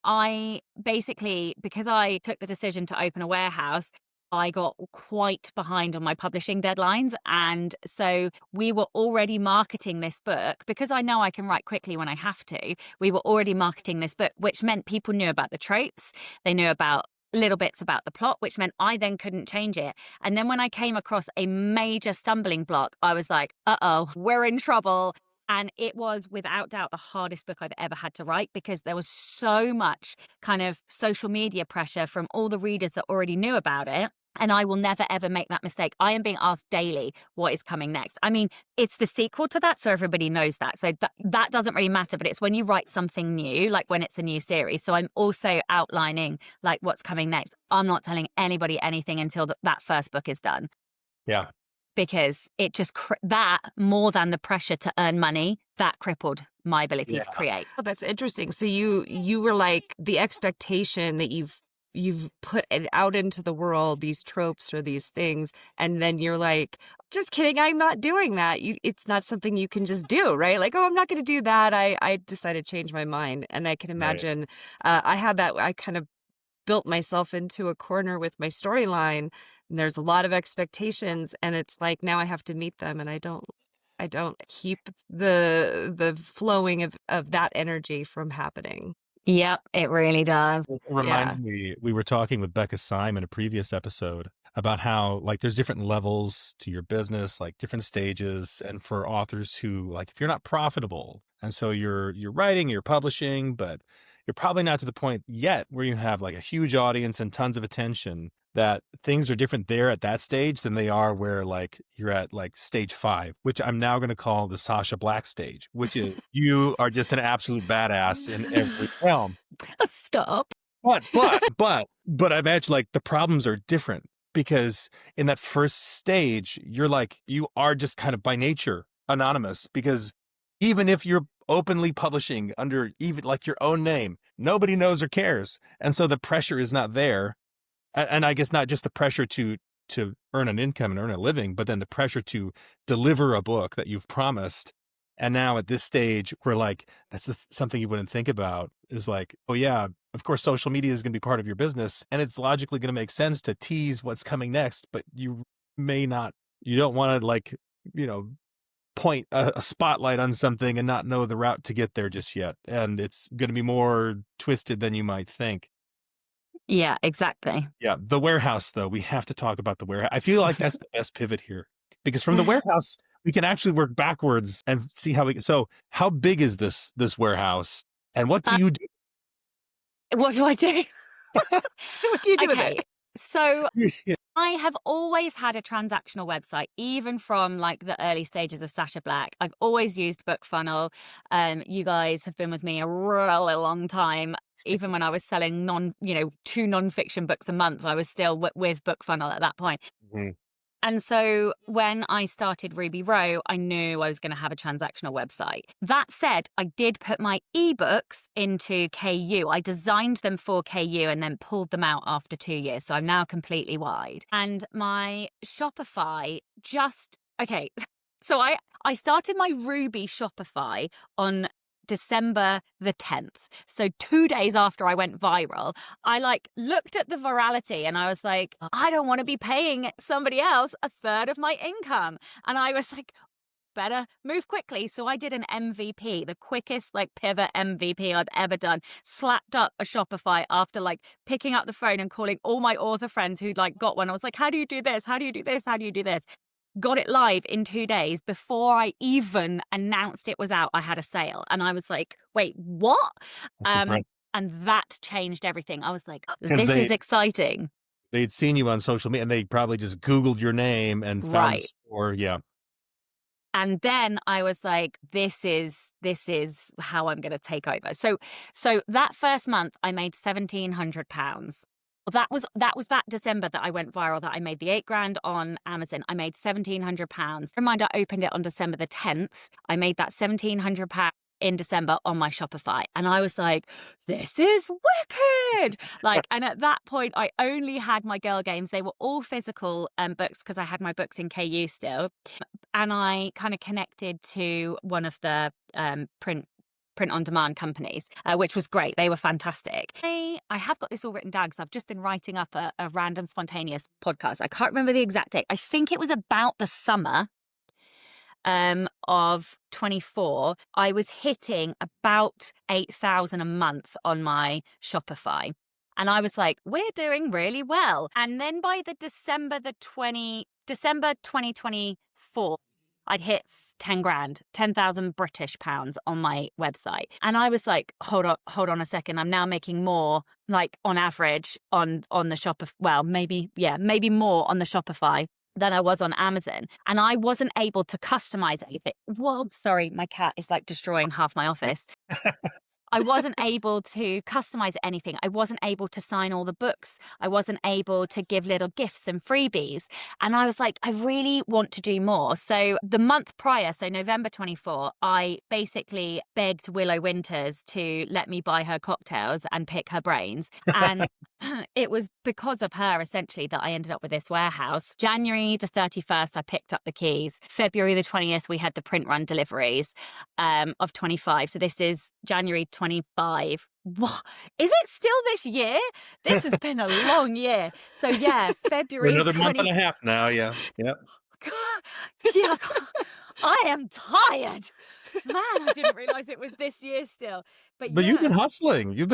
Speaker 1: I basically, because I took the decision to open a warehouse, I got quite behind on my publishing deadlines. And so we were already marketing this book because I know I can write quickly when I have to. We were already marketing this book, which meant people knew about the tropes. They knew about little bits about the plot, which meant I then couldn't change it. And then when I came across a major stumbling block, I was like, uh-oh, we're in trouble. And it was without doubt the hardest book I've ever had to write because there was so much kind of social media pressure from all the readers that already knew about it. And I will never, ever make that mistake. I am being asked daily what is coming next. I mean, it's the sequel to that, so everybody knows that. So that doesn't really matter, but it's when you write something new, like when it's a new series. So I'm also outlining like what's coming next. I'm not telling anybody anything until that first book is done.
Speaker 2: Yeah.
Speaker 1: Because it just, that more than the pressure to earn money, that crippled my ability to
Speaker 2: Yeah.
Speaker 1: create.
Speaker 3: Oh, that's interesting. So you were like the expectation that you've put it out into the world, these tropes or these things, and then you're like, just kidding, I'm not doing that. It's not something you can just do, right? Like, oh, I'm not going to do that. I decided to change my mind. And I can
Speaker 2: Right.
Speaker 3: imagine I had that. I kind of built myself into a corner with my storyline. And there's a lot of expectations, and it's like now I have to meet them, and I don't keep the flowing of that energy from happening.
Speaker 1: Yep, it really does.
Speaker 2: It reminds me, we were talking with Becca Syme in a previous episode about how like there's different levels to your business, like different stages. And for authors who like, if you're not profitable and so you're writing, you're publishing, but you're probably not to the point yet where you have like a huge audience and tons of attention, that things are different there at that stage than they are where like you're at like stage 5, which I'm now going to call the Sacha Black stage, which is you are just an absolute badass in every realm.
Speaker 1: Stop.
Speaker 2: But I imagine like the problems are different because in that first stage, you're like, you are just kind of by nature anonymous, because even if you're openly publishing under even like your own name, nobody knows or cares. And so the pressure is not there. And I guess not just the pressure to earn an income and earn a living, but then the pressure to deliver a book that you've promised. And now at this stage, we're like, that's something you wouldn't think about is like, oh yeah, of course, social media is going to be part of your business, and it's logically going to make sense to tease what's coming next, but you don't want to like, point a spotlight on something and not know the route to get there just yet. And it's going to be more twisted than you might think.
Speaker 1: Yeah, exactly.
Speaker 2: Yeah. The warehouse, though, we have to talk about the warehouse. I feel like that's the best pivot here, because from the warehouse, we can actually work backwards and see so how big is this warehouse, and what do you do?
Speaker 1: What do I do?
Speaker 3: What do you do with it?
Speaker 1: So I have always had a transactional website, even from like the early stages of Sacha Black. I've always used BookFunnel. You guys have been with me a really long time. Even when I was selling 2 nonfiction books a month, I was still with BookFunnel at that point.
Speaker 2: Mhm.
Speaker 1: And so when I started Ruby Rowe, I knew I was going to have a transactional website. That said, I did put my ebooks into KU. I designed them for KU and then pulled them out after 2 years. So I'm now completely wide. And my Shopify so I started my Ruby Shopify on December the 10th. So 2 days after I went viral, I looked at the virality and I was like, I don't want to be paying somebody else a third of my income. And I was like, better move quickly. So I did an MVP, the quickest pivot MVP I've ever done. Slapped up a Shopify after picking up the phone and calling all my author friends who'd got one. I was like, how do you do this? How do you do this? How do you do this? Got it live in 2 days. Before I even announced it was out, I had a sale. And I was like, wait, what? And that changed everything. I was like, this is exciting.
Speaker 2: They'd seen you on social media and they probably just Googled your name and found the store. Yeah.
Speaker 1: And then I was like, this is how I'm going to take over. So that first month I made £1,700. That was that December that I went viral, that I made the $8,000 on Amazon. I made £1,700. Reminder, I opened it on December the 10th. I made that £1,700 in December on my Shopify. And I was like, this is wicked. Like, and at that point, I only had my girl games. They were all physical books because I had my books in KU still. And I kind of connected to one of the print on demand companies, which was great. They were fantastic. I have got this all written down because I've just been writing up a random spontaneous podcast. I can't remember the exact date. I think it was about the summer of 24. I was hitting about 8,000 a month on my Shopify. And I was like, we're doing really well. And then by the December 2024, I'd hit 10 grand, 10,000 British pounds on my website. And I was like, hold on a second. I'm now making more, like, on average on the Shopify. Well, maybe more on the Shopify than I was on Amazon. And I wasn't able to customize anything. Whoa, sorry, my cat is like destroying half my office. I wasn't able to customize anything. I wasn't able to sign all the books. I wasn't able to give little gifts and freebies. And I was like, I really want to do more. So the month prior, so November 24, I basically begged Willow Winters to let me buy her cocktails and pick her brains. And it was because of her, essentially, that I ended up with this warehouse. January the 31st, I picked up the keys. February the 20th, we had the print run deliveries of 25. So this is January 25. What? Is it still this year? This has been a long year. So yeah, February.
Speaker 2: For another month and a half now. Yeah. Yep.
Speaker 1: Yeah. I am tired. Man, I didn't realize it was this year still. But yeah.
Speaker 2: You've been hustling.
Speaker 1: Yeah.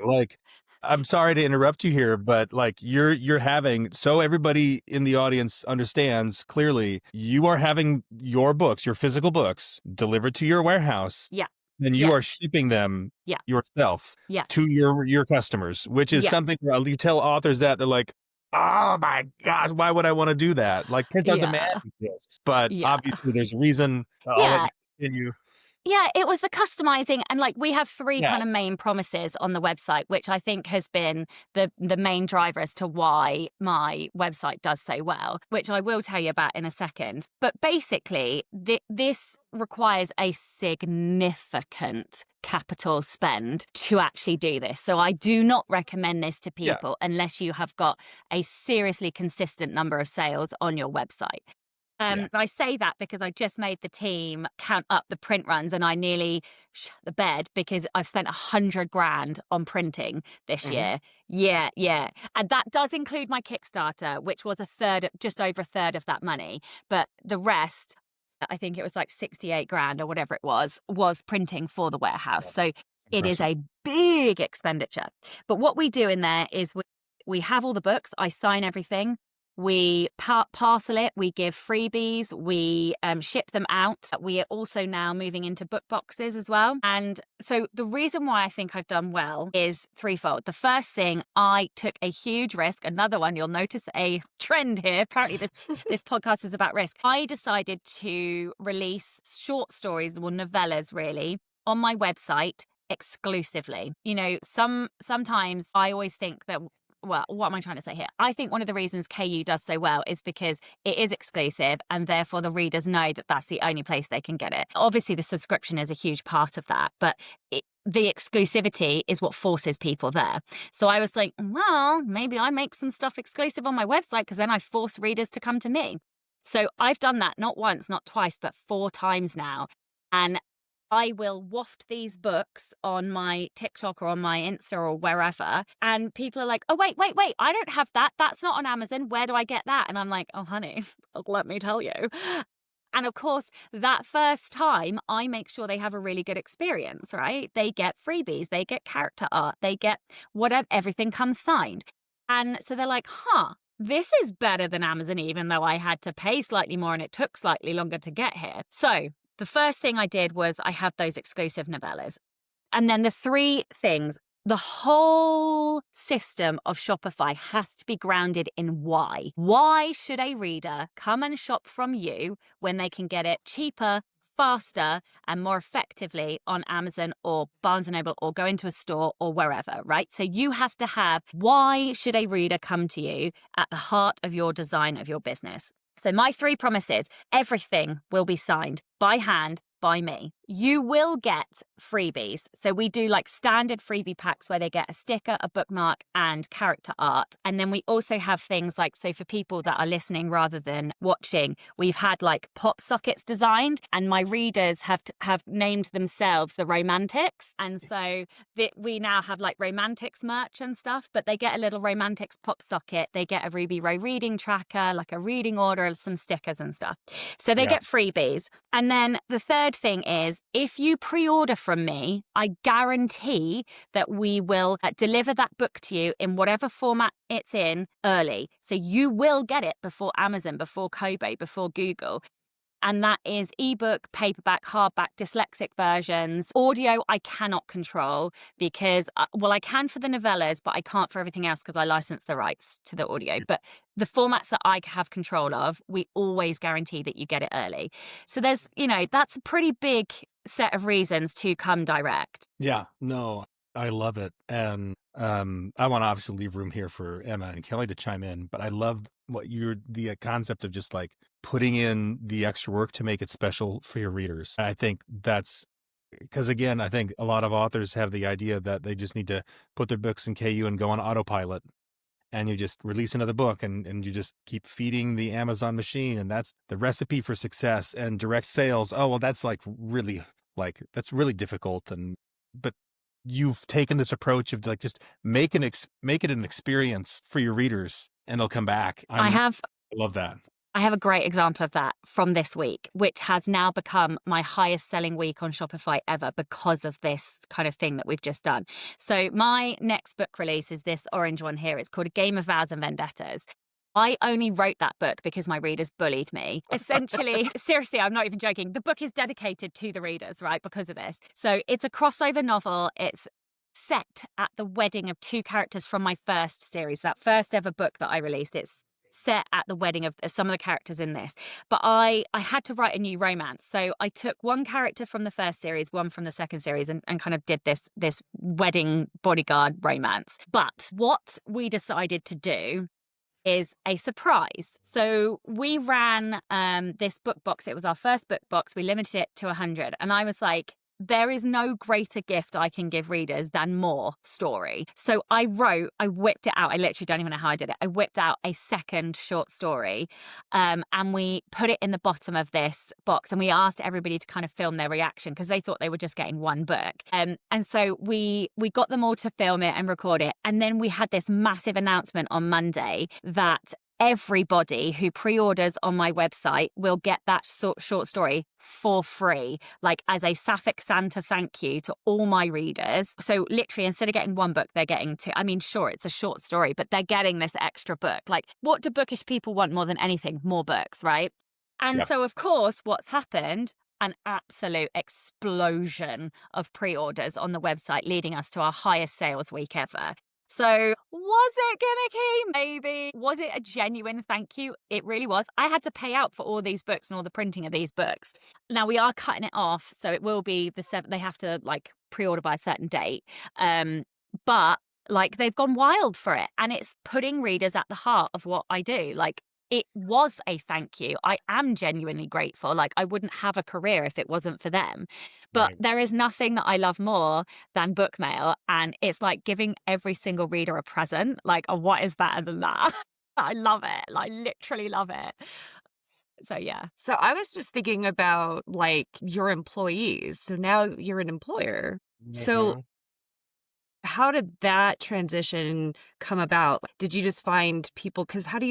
Speaker 2: Like, I'm sorry to interrupt you here, but like you're having, so everybody in the audience understands clearly, you are having your books, your physical books, delivered to your warehouse.
Speaker 1: Yeah.
Speaker 2: And you are shipping them yourself to your customers, which is something you tell authors that they're like, oh my gosh, why would I want to do that? Like, print on demand exists, but obviously there's a reason. I'll let you continue.
Speaker 1: Yeah, it was the customizing. And like, we have three kind of main promises on the website, which I think has been the main driver as to why my website does so well, which I will tell you about in a second. But basically, this requires a significant capital spend to actually do this. So I do not recommend this to people unless you have got a seriously consistent number of sales on your website. I say that because I just made the team count up the print runs and I nearly shut the bed because I've spent 100 grand on printing this year. Yeah. And that does include my Kickstarter, which was just over a third of that money. But the rest, I think it was like 68 grand or whatever it was printing for the warehouse. So it is a big expenditure. But what we do in there is we have all the books. I sign everything. We parcel it, we give freebies, we ship them out. We are also now moving into book boxes as well. And so the reason why I think I've done well is threefold. The first thing, I took a huge risk. Another one, you'll notice a trend here. Apparently this podcast is about risk. I decided to release short stories, or novellas really, on my website exclusively. You know, sometimes I always think that, well, what am I trying to say here? I think one of the reasons KU does so well is because it is exclusive and therefore the readers know that that's the only place they can get it. Obviously, the subscription is a huge part of that, but the exclusivity is what forces people there. So I was like, well, maybe I make some stuff exclusive on my website because then I force readers to come to me. So I've done that not once, not twice, but 4 times now. And I will waft these books on my TikTok or on my Insta or wherever. And people are like, oh, wait, I don't have that. That's not on Amazon. Where do I get that? And I'm like, oh, honey, let me tell you. And of course, that first time, I make sure they have a really good experience, right? They get freebies, they get character art, they get whatever, everything comes signed. And so they're like, this is better than Amazon, even though I had to pay slightly more and it took slightly longer to get here. So the first thing I did was I had those exclusive novellas. And then the 3 things, the whole system of Shopify has to be grounded in why. Why should a reader come and shop from you when they can get it cheaper, faster and more effectively on Amazon or Barnes & Noble or go into a store or wherever, right? So you have to have, why should a reader come to you at the heart of your design of your business? So my 3 promises, everything will be signed by hand by me. You will get freebies. So we do like standard freebie packs where they get a sticker, a bookmark, and character art. And then we also have things like, so for people that are listening rather than watching, we've had like pop sockets designed, and my readers have named themselves the Romantics. And so we now have like Romantics merch and stuff, but they get a little Romantics pop socket. They get a Ruby Rowe reading tracker, like a reading order, some stickers and stuff. So they get freebies. And then the third thing is, if you pre-order from me, I guarantee that we will deliver that book to you in whatever format it's in early. So you will get it before Amazon, before Kobo, before Google. And that is ebook, paperback, hardback, dyslexic versions. Audio, I cannot control because, I can for the novellas, but I can't for everything else because I license the rights to the audio. But the formats that I have control of, we always guarantee that you get it early. So there's, that's a pretty big set of reasons to come direct.
Speaker 5: Yeah, no, I love it. And I want to obviously leave room here for Emma and Kelly to chime in, but I love the concept of just like putting in the extra work to make it special for your readers. I think that's because, again, I think a lot of authors have the idea that they just need to put their books in KU and go on autopilot, and you just release another book and you just keep feeding the Amazon machine, and that's the recipe for success and direct sales. Oh, well, that's really difficult. But you've taken this approach of like just make it an experience for your readers, and they'll come back. I love that.
Speaker 1: I have a great example of that from this week, which has now become my highest selling week on Shopify ever because of this kind of thing that we've just done. So my next book release is this orange one here. It's called A Game of Vows and Vendettas. I only wrote that book because my readers bullied me. Essentially, seriously, I'm not even joking. The book is dedicated to the readers, right, because of this. So it's a crossover novel. It's set at the wedding of 2 characters from my first series, that first ever book that I released. It's set at the wedding of some of the characters in this. But I had to write a new romance. So I took one character from the first series, one from the second series, and kind of did this wedding bodyguard romance. But what we decided to do is a surprise. So we ran this book box. It was our first book box. We limited it to 100. And I was like, there is no greater gift I can give readers than more story. So I whipped it out. I literally don't even know how I did it. I whipped out a second short story and we put it in the bottom of this box, and we asked everybody to kind of film their reaction because they thought they were just getting one book. And so we got them all to film it and record it. And then we had this massive announcement on Monday that everybody who pre-orders on my website will get that short story for free, like as a sapphic Santa thank you to all my readers. So literally, instead of getting one book, they're getting 2. I mean, sure, it's a short story, but they're getting this extra book. Like, what do bookish people want more than anything? More books, right? And so, of course, what's happened? An absolute explosion of pre-orders on the website, leading us to our highest sales week ever. So was it gimmicky? Maybe. Was it a genuine thank you? It really was. I had to pay out for all these books and all the printing of these books. Now we are cutting it off, so it will be the 7th. They have to like pre-order by a certain date. But like they've gone wild for it, and it's putting readers at the heart of what I do. Like, it was a thank you. I am genuinely grateful. Like, I wouldn't have a career if it wasn't for them. But there is nothing that I love more than book mail. And it's like giving every single reader a present. Like, what is better than that? I love it. I literally love it. So, yeah.
Speaker 3: So I was just thinking about like your employees. So now you're an employer. So how did that transition come about? Did you just find people? Because how do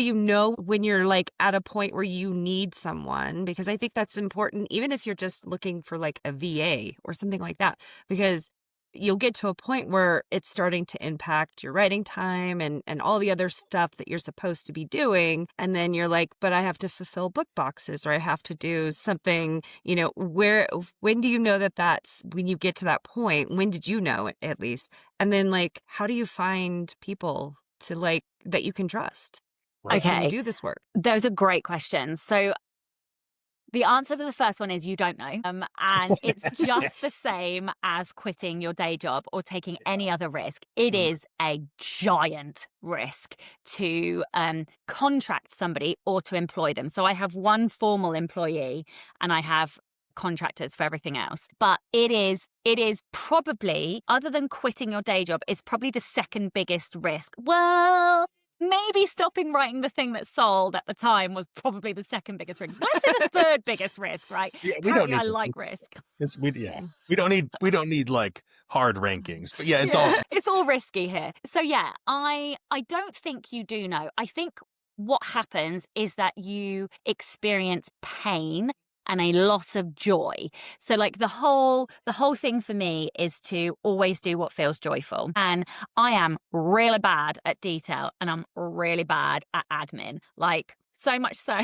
Speaker 3: you know when you're like at a point where you need someone? Because I think that's important, even if you're just looking for like a VA or something like that, because you'll get to a point where it's starting to impact your writing time and all the other stuff that you're supposed to be doing. And then you're like, but I have to fulfill book boxes, or I have to do something, when do you know that's when you get to that point? When did you know it, at least? And then like, how do you find people to like that you can trust?
Speaker 1: Okay.
Speaker 3: Can do this work?
Speaker 1: Those are great questions. So The answer to the first one is you don't know. And it's just the same as quitting your day job or taking any other risk. It is a giant risk to contract somebody or to employ them. So I have one formal employee and I have contractors for everything else. But it is probably, other than quitting your day job, it's probably the second biggest risk. Well, maybe stopping writing the thing that sold at the time was probably the second biggest risk. Let's say the third biggest risk, right?
Speaker 2: Yeah, we don't
Speaker 1: Apparently, I
Speaker 2: need
Speaker 1: like risk.
Speaker 2: we don't need like hard rankings, but yeah, it's all
Speaker 1: it's all risky here. So yeah, I don't think you do know. I think what happens is that you experience pain and a loss of joy. So like the whole thing for me is to always do what feels joyful. And I am really bad at detail and I'm really bad at admin. Like so much so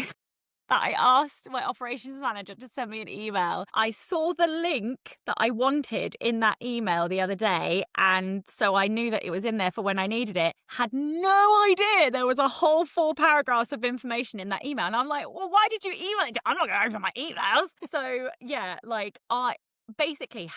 Speaker 1: that I asked my operations manager to send me an email. I saw the link that I wanted in that email the other day, and so I knew that it was in there for when I needed it. Had no idea there was a whole 4 paragraphs of information in that email. And I'm like, well, why did you email it? I'm not going to open my emails. So yeah, like basically,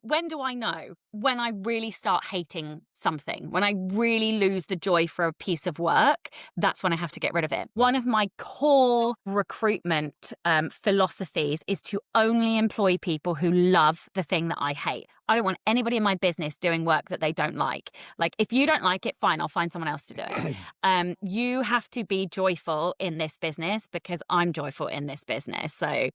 Speaker 1: when do I know? When I really start hating something, when I really lose the joy for a piece of work, that's when I have to get rid of it. One of my core recruitment philosophies is to only employ people who love the thing that I hate. I don't want anybody in my business doing work that they don't like. Like, if you don't like it, fine, I'll find someone else to do it. You have to be joyful in this business because I'm joyful in this business. So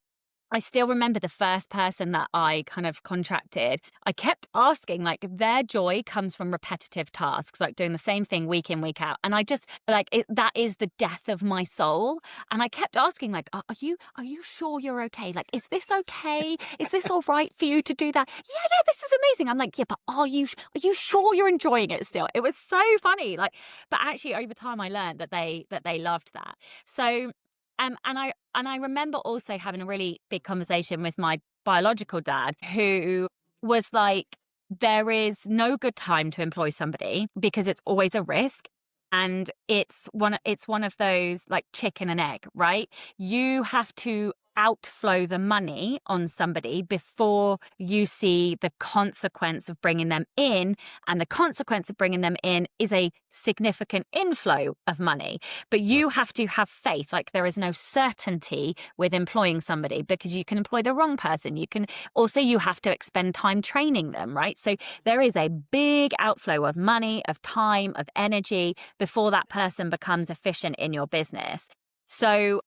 Speaker 1: I still remember the first person that I kind of contracted. I kept asking, like, their joy comes from repetitive tasks, like doing the same thing week in, week out. And I just that is the death of my soul. And I kept asking, like, are you sure you're okay? Like, is this okay? Is this all right for you to do that? Yeah, this is amazing. I'm like, yeah, but are you sure you're enjoying it still? It was so funny. Like, but actually over time I learned that they loved that. So and I remember also having a really big conversation with my biological dad, who was like, there is no good time to employ somebody because it's always a risk. And it's one of those like chicken and egg, right? You have to outflow the money on somebody before you see the consequence of bringing them in. And the consequence of bringing them in is a significant inflow of money. But you have to have faith. Like, there is no certainty with employing somebody because you can employ the wrong person. You have to expend time training them, right? So there is a big outflow of money, of time, of energy before that person becomes efficient in your business. So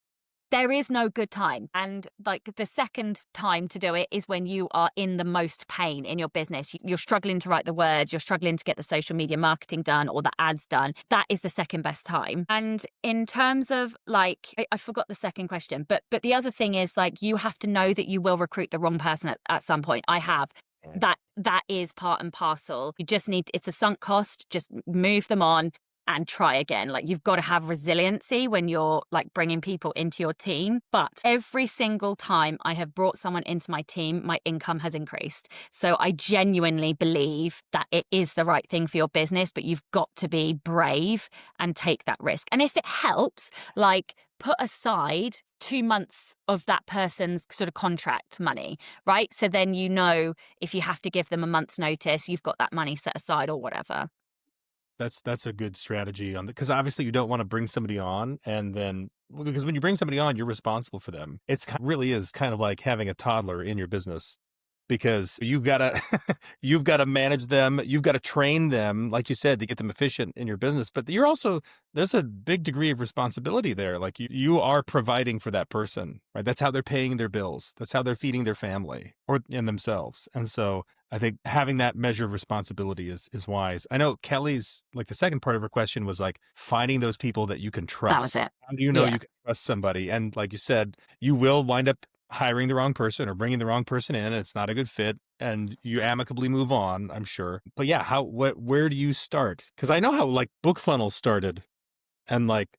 Speaker 1: there is no good time. And like, the second time to do it is when you are in the most pain in your business. You're struggling to write the words, you're struggling to get the social media marketing done or the ads done. That is the second best time. And in terms of like, I forgot the second question, but the other thing is, like, you have to know that you will recruit the wrong person at some point. I have. That is part and parcel. You just it's a sunk cost. Just move them on and try again. Like, you've got to have resiliency when you're like bringing people into your team. But every single time I have brought someone into my team, my income has increased. So I genuinely believe that it is the right thing for your business, but you've got to be brave and take that risk. And if it helps, like, put aside 2 months of that person's sort of contract money, right? So then, if you have to give them a month's notice, you've got that money set aside or whatever.
Speaker 5: That's a good strategy because obviously you don't want to bring somebody on because when you bring somebody on, you're responsible for them. Really is kind of like having a toddler in your business, because you've got to manage them. You've got to train them, like you said, to get them efficient in your business. But there's a big degree of responsibility there. Like, you are providing for that person, right? That's how they're paying their bills. That's how they're feeding their family and themselves. And so I think having that measure of responsibility is wise. I know Kelly's, like, the second part of her question was like finding those people that you can trust.
Speaker 1: That was it.
Speaker 5: How do you know you can trust somebody? And like you said, you will wind up hiring the wrong person or bringing the wrong person in, and it's not a good fit, and you amicably move on, I'm sure. But yeah, where do you start? Because I know how like BookFunnel started, and like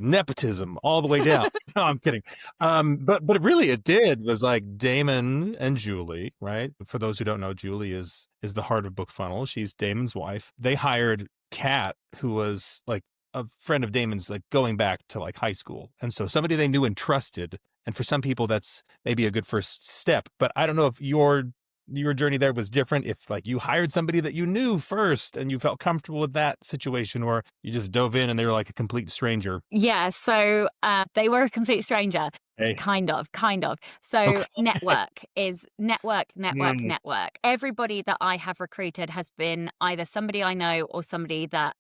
Speaker 5: nepotism all the way down. No, I'm kidding. But really it was like Damon and Julie, right? For those who don't know, Julie is the heart of BookFunnel. She's Damon's wife. They hired Kat, who was like a friend of Damon's, like going back to like high school. And so somebody they knew and trusted And for some people, that's maybe a good first step. But I don't know if your journey there was different, if like you hired somebody that you knew first and you felt comfortable with that situation, or you just dove in and they were like a complete stranger.
Speaker 1: Yeah, so they were a complete stranger.
Speaker 5: Hey.
Speaker 1: Kind of. So
Speaker 5: Okay.
Speaker 1: network is network.
Speaker 5: Mm.
Speaker 1: Everybody that I have recruited has been either somebody I know or somebody that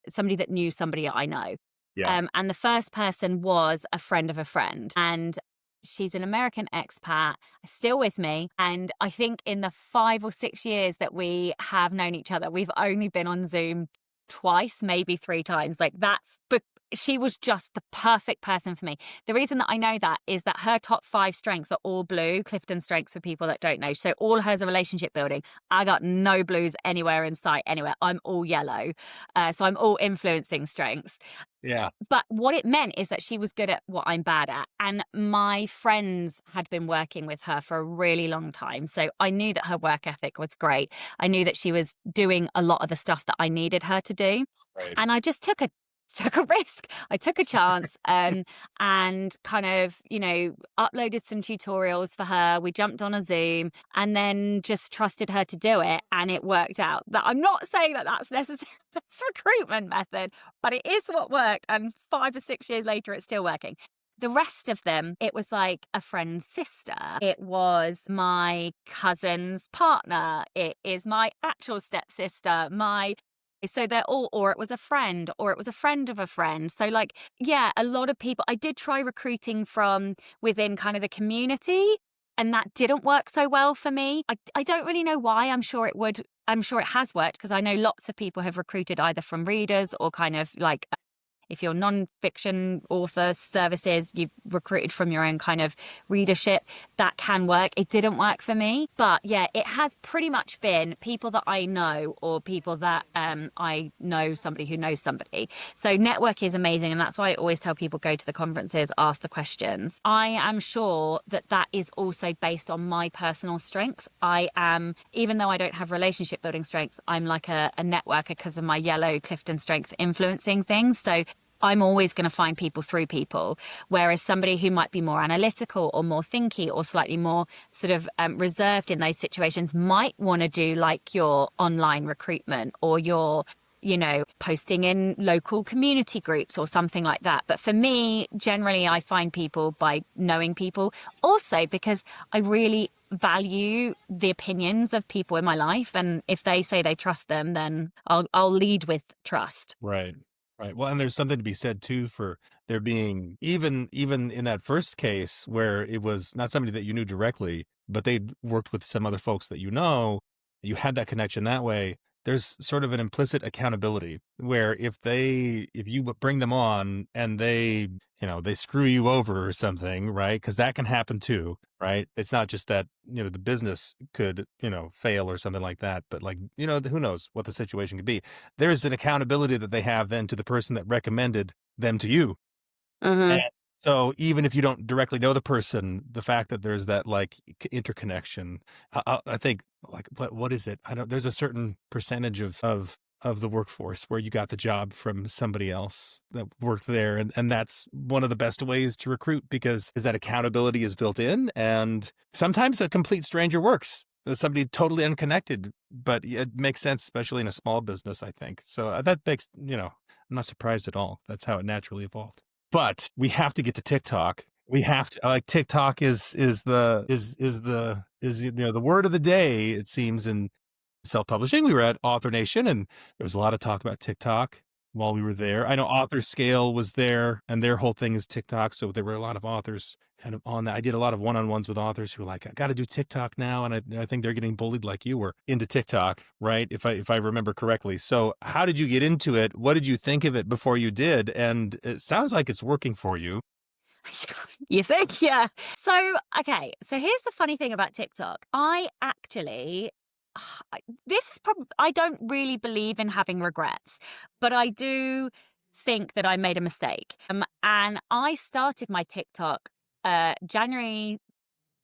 Speaker 1: knew somebody I know.
Speaker 5: Yeah.
Speaker 1: And the first person was a friend of a friend. And she's an American expat, still with me. And I think in the 5 or 6 years that we have known each other, we've only been on Zoom twice, maybe 3 times. Like but she was just the perfect person for me. The reason that I know that is that her top 5 strengths are all blue, Clifton strengths for people that don't know. So all hers are relationship building. I got no blues anywhere in sight, anywhere. I'm all yellow. So I'm all influencing strengths.
Speaker 5: Yeah.
Speaker 1: But what it meant is that she was good at what I'm bad at. And my friends had been working with her for a really long time. So I knew that her work ethic was great. I knew that she was doing a lot of the stuff that I needed her to do.
Speaker 5: Right.
Speaker 1: And I just took a risk. I took a chance and kind of, uploaded some tutorials for her. We jumped on a Zoom and then just trusted her to do it. And it worked out. But I'm not saying that that's necessarily the recruitment method, but it is what worked. And 5 or 6 years later, it's still working. The rest of them, it was like a friend's sister. It was my cousin's partner. It is my actual stepsister. So they're all, or it was a friend, or it was a friend of a friend. So like, yeah, a lot of people, I did try recruiting from within kind of the community, and that didn't work so well for me. I don't really know why. I'm sure it has worked because I know lots of people have recruited either from readers or kind of like, if you're non-fiction author services, you've recruited from your own kind of readership. That can work. It didn't work for me. But yeah, it has pretty much been people that I know or people that I know somebody who knows somebody. So network is amazing. And that's why I always tell people go to the conferences, ask the questions. I am sure that is also based on my personal strengths. Even though I don't have relationship building strengths, I'm like a networker because of my yellow Clifton strength influencing things. So I'm always going to find people through people, whereas somebody who might be more analytical or more thinky or slightly more sort of reserved in those situations might want to do like your online recruitment or your, posting in local community groups or something like that. But for me, generally, I find people by knowing people. Also, because I really value the opinions of people in my life. And if they say they trust them, then I'll lead with trust.
Speaker 5: Right. Right. Well, and there's something to be said too for there being even in that first case where it was not somebody that you knew directly, but they'd worked with some other folks that you had that connection that way. There's sort of an implicit accountability where if you bring them on and they screw you over or something, right? Because that can happen too, right? It's not just that, the business could, fail or something like that, but like, who knows what the situation could be. There's an accountability that they have then to the person that recommended them to you.
Speaker 1: Mm-hmm.
Speaker 5: And so even if you don't directly know the person, the fact that there's that like interconnection, I think like, what is it? There's a certain percentage of the workforce where you got the job from somebody else that worked there. And that's one of the best ways to recruit because that accountability is built in. And sometimes a complete stranger works. Somebody totally unconnected, but it makes sense, especially in a small business, I think. So that makes, I'm not surprised at all. That's how it naturally evolved. But we have to get to TikTok. We have to like TikTok is the word of the day, it seems, in self-publishing. We were at Author Nation and there was a lot of talk about TikTok while we were there. I know Author Scale was there and their whole thing is TikTok. So there were a lot of authors kind of on that. I did a lot of one-on-ones with authors who were like, I got to do TikTok now. And I think they're getting bullied like you were into TikTok, right? If I remember correctly. So how did you get into it? What did you think of it before you did? And it sounds like it's working for you.
Speaker 1: You think? Yeah. So, okay. So here's the funny thing about TikTok. I don't really believe in having regrets, but I do think that I made a mistake. And I started my TikTok January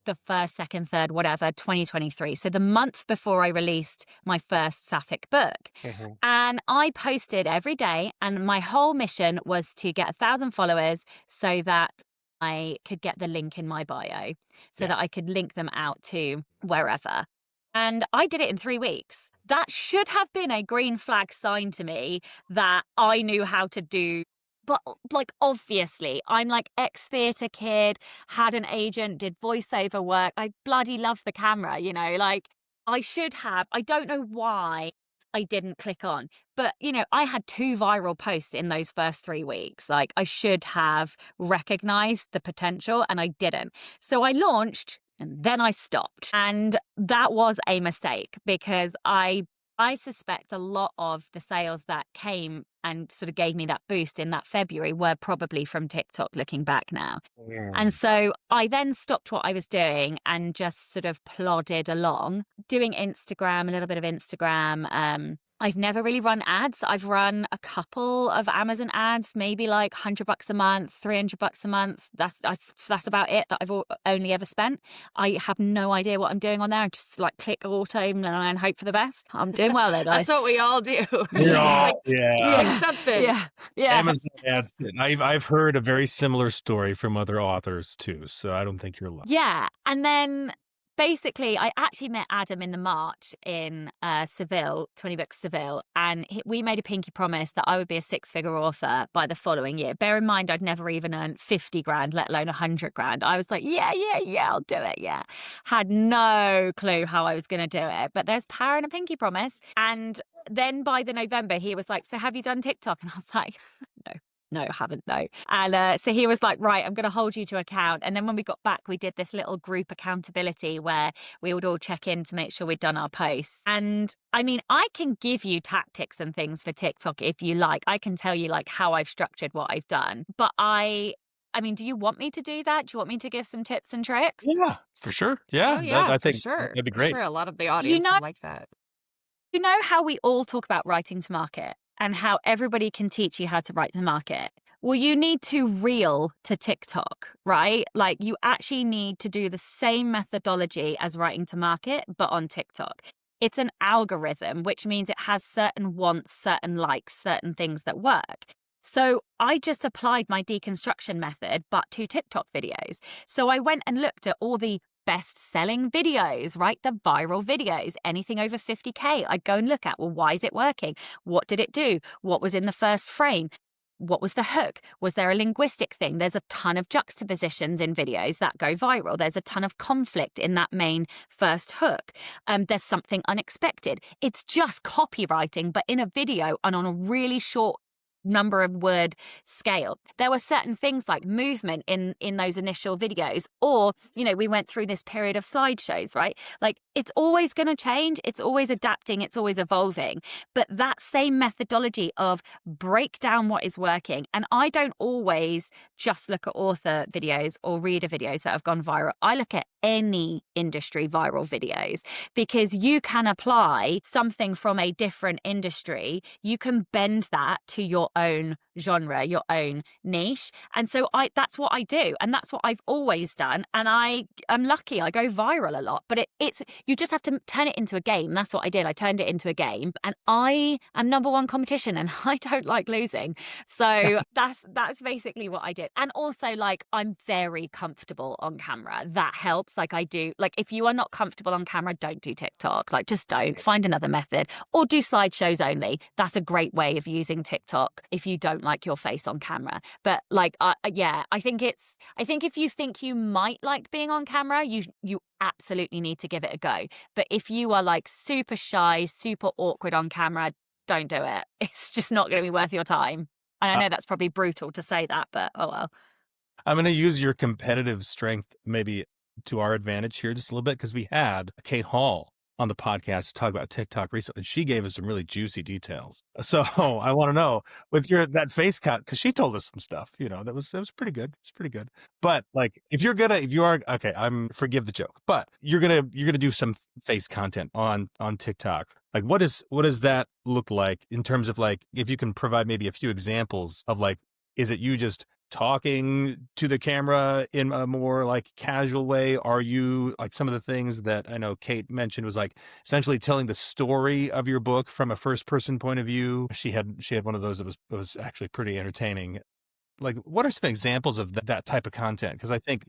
Speaker 1: the 1st, 2nd, 3rd, whatever, 2023. So the month before I released my first sapphic book.
Speaker 5: Mm-hmm.
Speaker 1: And I posted every day. And my whole mission was to get 1,000 followers so that I could get the link in my bio so
Speaker 2: Yeah.
Speaker 1: that I could link them out to wherever. And I did it in 3 weeks. That should have been a green flag sign to me that I knew how to do. But like, obviously, I'm like ex-theatre kid, had an agent, did voiceover work. I bloody love the camera, you know, like I should have. I don't know why I didn't click on. But, you know, I had 2 viral posts in those first 3 weeks. Like, I should have recognized the potential and I didn't. So I launched and then I stopped. And that was a mistake because I suspect a lot of the sales that came and sort of gave me that boost in that February were probably from TikTok looking back now. And so I then stopped what I was doing and just sort of plodded along, doing Instagram, a little bit of Instagram. I've never really run ads. I've run a couple of Amazon ads, maybe like $100 a month, $300 a month. That's about it that I've only ever spent. I have no idea what I'm doing on there. I just like click auto and hope for the best. I'm doing well though.
Speaker 3: That's what we all do.
Speaker 2: Yeah.
Speaker 3: Click something.
Speaker 1: Yeah.
Speaker 2: Amazon ads. I've heard a very similar story from other authors too, so I don't think you're alone.
Speaker 1: Yeah. And then basically, I actually met Adam in the March in Seville, 20 Books Seville, and we made a pinky promise that I would be a 6-figure author by the following year. Bear in mind, I'd never even earned 50 grand, let alone 100 grand. I was like, yeah, I'll do it. Yeah. Had no clue how I was going to do it, but there's power in a pinky promise. And then by the November, he was like, so have you done TikTok? And I was like, no, I haven't, no. And so he was like, right, I'm going to hold you to account. And then when we got back, we did this little group accountability where we would all check in to make sure we'd done our posts. And I mean, I can give you tactics and things for TikTok if you like. I can tell you like how I've structured what I've done. But I mean, do you want me to do that? Do you want me to give some tips and tricks?
Speaker 5: Yeah, for sure. Yeah,
Speaker 3: Oh, yeah,
Speaker 5: I think
Speaker 3: for sure.
Speaker 5: that'd be great.
Speaker 3: Sure, a lot of the audience would like that.
Speaker 1: You know how we all talk about writing to market and how everybody can teach you how to write to market? Well, you need to reel to TikTok, right? Like you actually need to do the same methodology as writing to market, but on TikTok. It's an algorithm, which means it has certain wants, certain likes, certain things that work. So I just applied my deconstruction method, but to TikTok videos. So I went and looked at all the best-selling videos, right? The viral videos, anything over 50K. I'd go and look at, well, why is it working? What did it do? What was in the first frame? What was the hook? Was there a linguistic thing? There's a ton of juxtapositions in videos that go viral. There's a ton of conflict in that main first hook. There's something unexpected. It's just copywriting, but in a video and on a really short number of word scale. There were certain things like movement in those initial videos, or, you know, we went through this period of slideshows, right? Like it's always going to change. It's always adapting. It's always evolving. But that same methodology of break down what is working. And I don't always just look at author videos or reader videos that have gone viral. I look at any industry viral videos because you can apply something from a different industry. You can bend that to your own genre, your own niche. And so that's what I do. And that's what I've always done. And I'm lucky I go viral a lot, but it's you just have to turn it into a game. That's what I did. I turned it into a game and I am number one competition and I don't like losing. So that's basically what I did. And also like I'm very comfortable on camera. That helps. Like I do, like if you are not comfortable on camera, don't do TikTok. Like just don't. Find another method or do slideshows only. That's a great way of using TikTok if you don't like your face on camera. But like, yeah, I think if you think you might like being on camera, you absolutely need to give it a go. But if you are like super shy, super awkward on camera, don't do it. It's just not going to be worth your time. And I know that's probably brutal to say that, but oh well.
Speaker 5: I'm going to use your competitive strength maybe to our advantage here just a little bit because we had Kate Hall on the podcast to talk about TikTok recently. She gave us some really juicy details. So I want to know with that face cut, because she told us some stuff, you know, that was pretty good. It's pretty good. But like, if you are, okay, forgive the joke, but you're going to do some face content on TikTok. Like, what does that look like in terms of like, if you can provide maybe a few examples of like, is it you just talking to the camera in a more like casual way? Are you like some of the things that I know Kate mentioned was like essentially telling the story of your book from a first person point of view? She had one of those that was actually pretty entertaining. like, what are some examples of that type of content? Because I think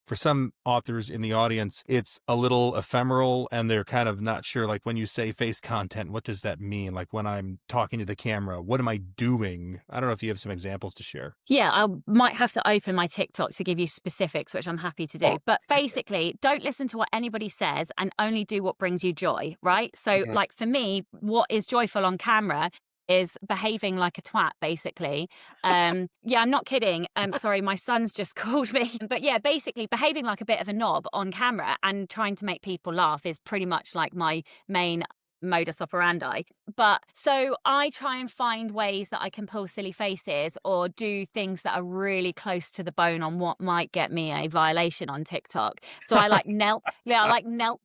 Speaker 5: for some authors in the audience, it's a little ephemeral and they're kind of not sure, like when you say face content, what does that mean? Like when I'm talking to the camera, what am I doing? I don't know if you have some examples to share.
Speaker 1: Yeah, I might have to open my TikTok to give you specifics, which I'm happy to do. But basically, don't listen to what anybody says and only do what brings you joy, right? So, like for me, what is joyful on camera is behaving like a twat, basically. Yeah, I'm not kidding. Sorry, my son's just called me. But yeah, basically behaving like a bit of a knob on camera and trying to make people laugh is pretty much like my main modus operandi. But so I try and find ways that I can pull silly faces or do things that are really close to the bone on what might get me a violation on TikTok. So I like knelt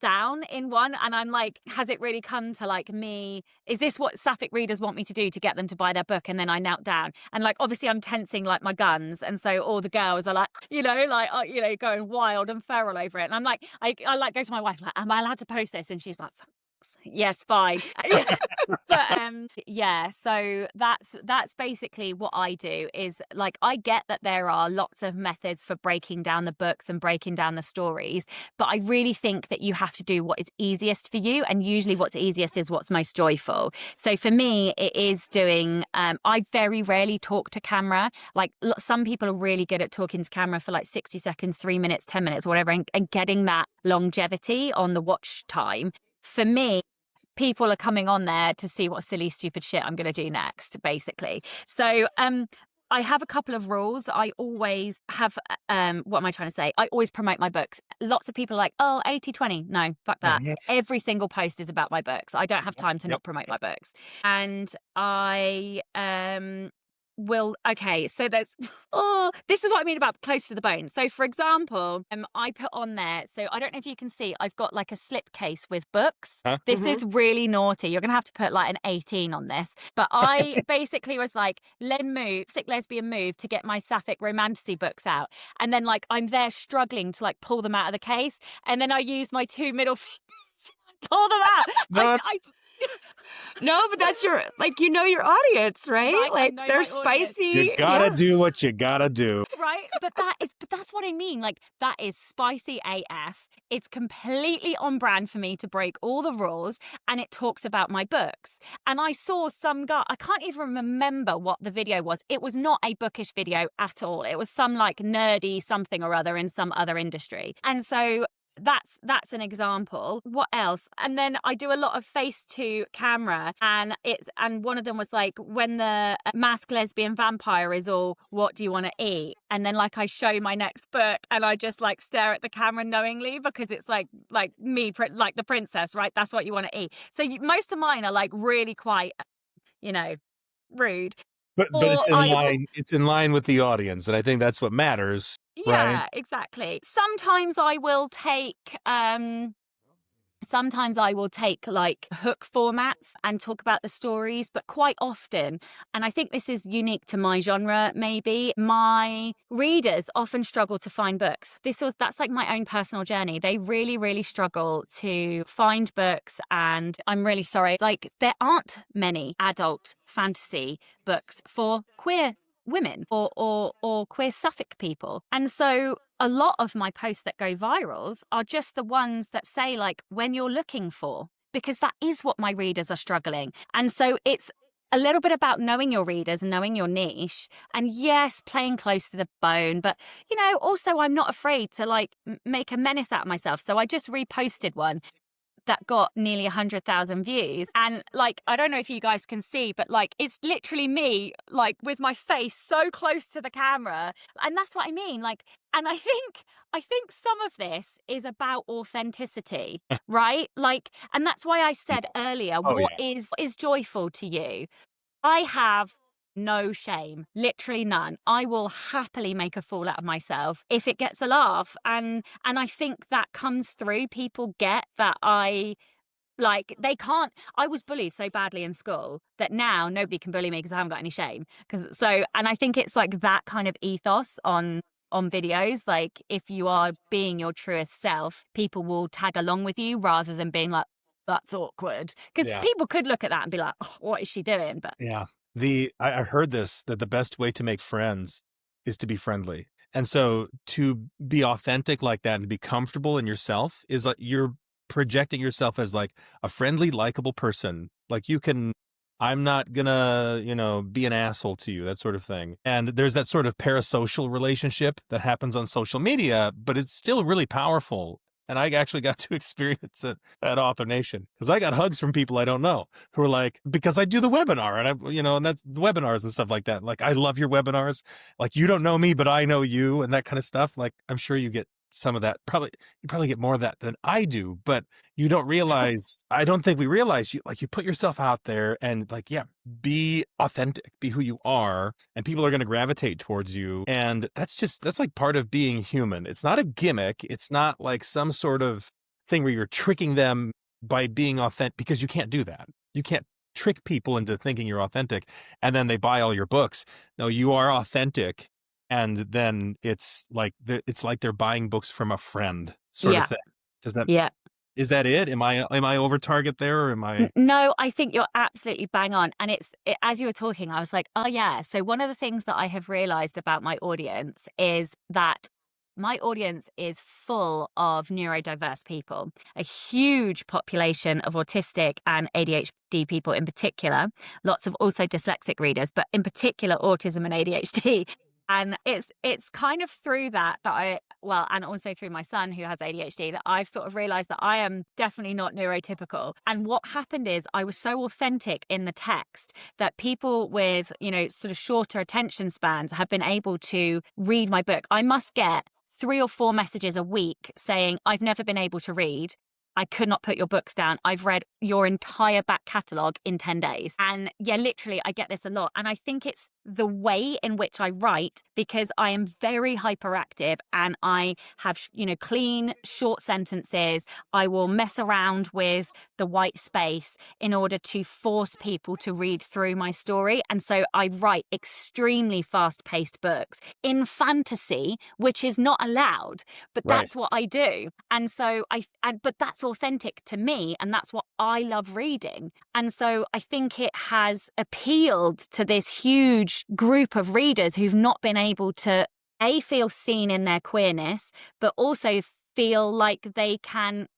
Speaker 1: down in one, and I'm like, has it really come to like me? Is this what sapphic readers want me to do to get them to buy their book? And then I knelt down, and like obviously I'm tensing like my guns, and so all the girls are like, going wild and feral over it. And I'm like, I like go to my wife like, am I allowed to post this? And she's like, yes, fine. But yeah, so that's basically what I do. Is like, I get that there are lots of methods for breaking down the books and breaking down the stories, but I really think that you have to do what is easiest for you, and usually what's easiest is what's most joyful. So for me, it is doing I very rarely talk to camera. Like some people are really good at talking to camera for like 60 seconds, 3 minutes, 10 minutes, whatever, and getting that longevity on the watch time. For me, people are coming on there to see what silly, stupid shit I'm going to do next, basically. So I have a couple of rules. I always have, what am I trying to say? I always promote my books. Lots of people are like, oh, 80-20. No, fuck that. Every single post is about my books. I don't have time to not promote my books. And I okay, so there's this is what I mean about close to the bone. So for example, I put on there, so I don't know if you can see, I've got like a slipcase with books. This is really naughty. You're gonna have to put like an 18 on this. But I basically was like, sick lesbian move to get my sapphic romantasy books out. And then like I'm there struggling to like pull them out of the case. And then I use my two middle fingers to pull them out.
Speaker 3: No, but that's your your audience, right? Like they're spicy.
Speaker 5: You gotta do what you gotta do.
Speaker 1: Right? But that's what I mean. Like that is spicy AF. It's completely on brand for me to break all the rules, and it talks about my books. And I saw some guy, I can't even remember what the video was. It was not a bookish video at all. It was some like nerdy something or other in some other industry. And so that's an example. What else? And then I do a lot of face to camera, and one of them was like, when the masked lesbian vampire is all, what do you want to eat? And then like I show my next book and I just like stare at the camera knowingly, because it's like me, like the princess, right? That's what you want to eat. So most of mine are like really quite, rude.
Speaker 5: But it's in line with the audience, and I think that's what matters.
Speaker 1: Yeah,
Speaker 5: right?
Speaker 1: Exactly. Sometimes I will take like hook formats and talk about the stories, but quite often, and I think this is unique to my genre, maybe, my readers often struggle to find books. That's like my own personal journey. They really, really struggle to find books, and I'm really sorry. Like there aren't many adult fantasy books for queer women or queer sapphic people. And so a lot of my posts that go virals are just the ones that say like, when you're looking for, because that is what my readers are struggling. And so it's a little bit about knowing your readers, knowing your niche, and yes, playing close to the bone. But, also I'm not afraid to like make a menace out of myself. So I just reposted one that got nearly 100,000 views. And like, I don't know if you guys can see, but like, it's literally me, like with my face so close to the camera. And that's what I mean. Like, and I think some of this is about authenticity, right? Like, and that's why I said earlier, what is joyful to you? I have no shame, literally none. I will happily make a fool out of myself if it gets a laugh. And I think that comes through. People get that they can't. I was bullied so badly in school that now nobody can bully me because I haven't got any shame. And I think it's like that kind of ethos on videos. Like if you are being your truest self, people will tag along with you rather than being like, that's awkward. Because people could look at that and be like, oh, what is she doing? But
Speaker 5: yeah. I heard this, that the best way to make friends is to be friendly. And so to be authentic like that and to be comfortable in yourself is like you're projecting yourself as like a friendly, likable person. Like I'm not gonna, be an asshole to you, that sort of thing. And there's that sort of parasocial relationship that happens on social media, but it's still really powerful. And I actually got to experience it at Author Nation because I got hugs from people I don't know who are like, because I do the webinar and that's the webinars and stuff like that. Like, I love your webinars. Like, you don't know me, but I know you and that kind of stuff. Like, I'm sure you get some of that. You probably get more of that than I do, but you don't realize, I don't think we realize you put yourself out there and be authentic, be who you are, and people are going to gravitate towards you. And that's like part of being human. It's not a gimmick. It's not like some sort of thing where you're tricking them by being authentic, because you can't do that. You can't trick people into thinking you're authentic and then they buy all your books. No, you are authentic. And then it's like they're buying books from a friend sort of thing. Is that it? Am I over target there, or am I?
Speaker 1: No, I think you're absolutely bang on. And as you were talking, I was like, oh yeah. So one of the things that I have realized about my audience is that my audience is full of neurodiverse people, a huge population of autistic and ADHD people in particular, lots of also dyslexic readers, but in particular autism and ADHD. And it's kind of through that and also through my son who has ADHD, that I've sort of realized that I am definitely not neurotypical. And what happened is I was so authentic in the text that people with, sort of shorter attention spans have been able to read my book. I must get 3 or 4 messages a week saying, I've never been able to read. I could not put your books down. I've read your entire back catalogue in 10 days. And yeah, literally, I get this a lot. And I think it's the way in which I write, because I am very hyperactive and I have, clean, short sentences. I will mess around with the white space in order to force people to read through my story. And so I write extremely fast-paced books in fantasy, which is not allowed, but that's what I do. And so but that's authentic to me, and that's what I love reading. And so I think it has appealed to this huge group of readers who've not been able to feel seen in their queerness, but also feel like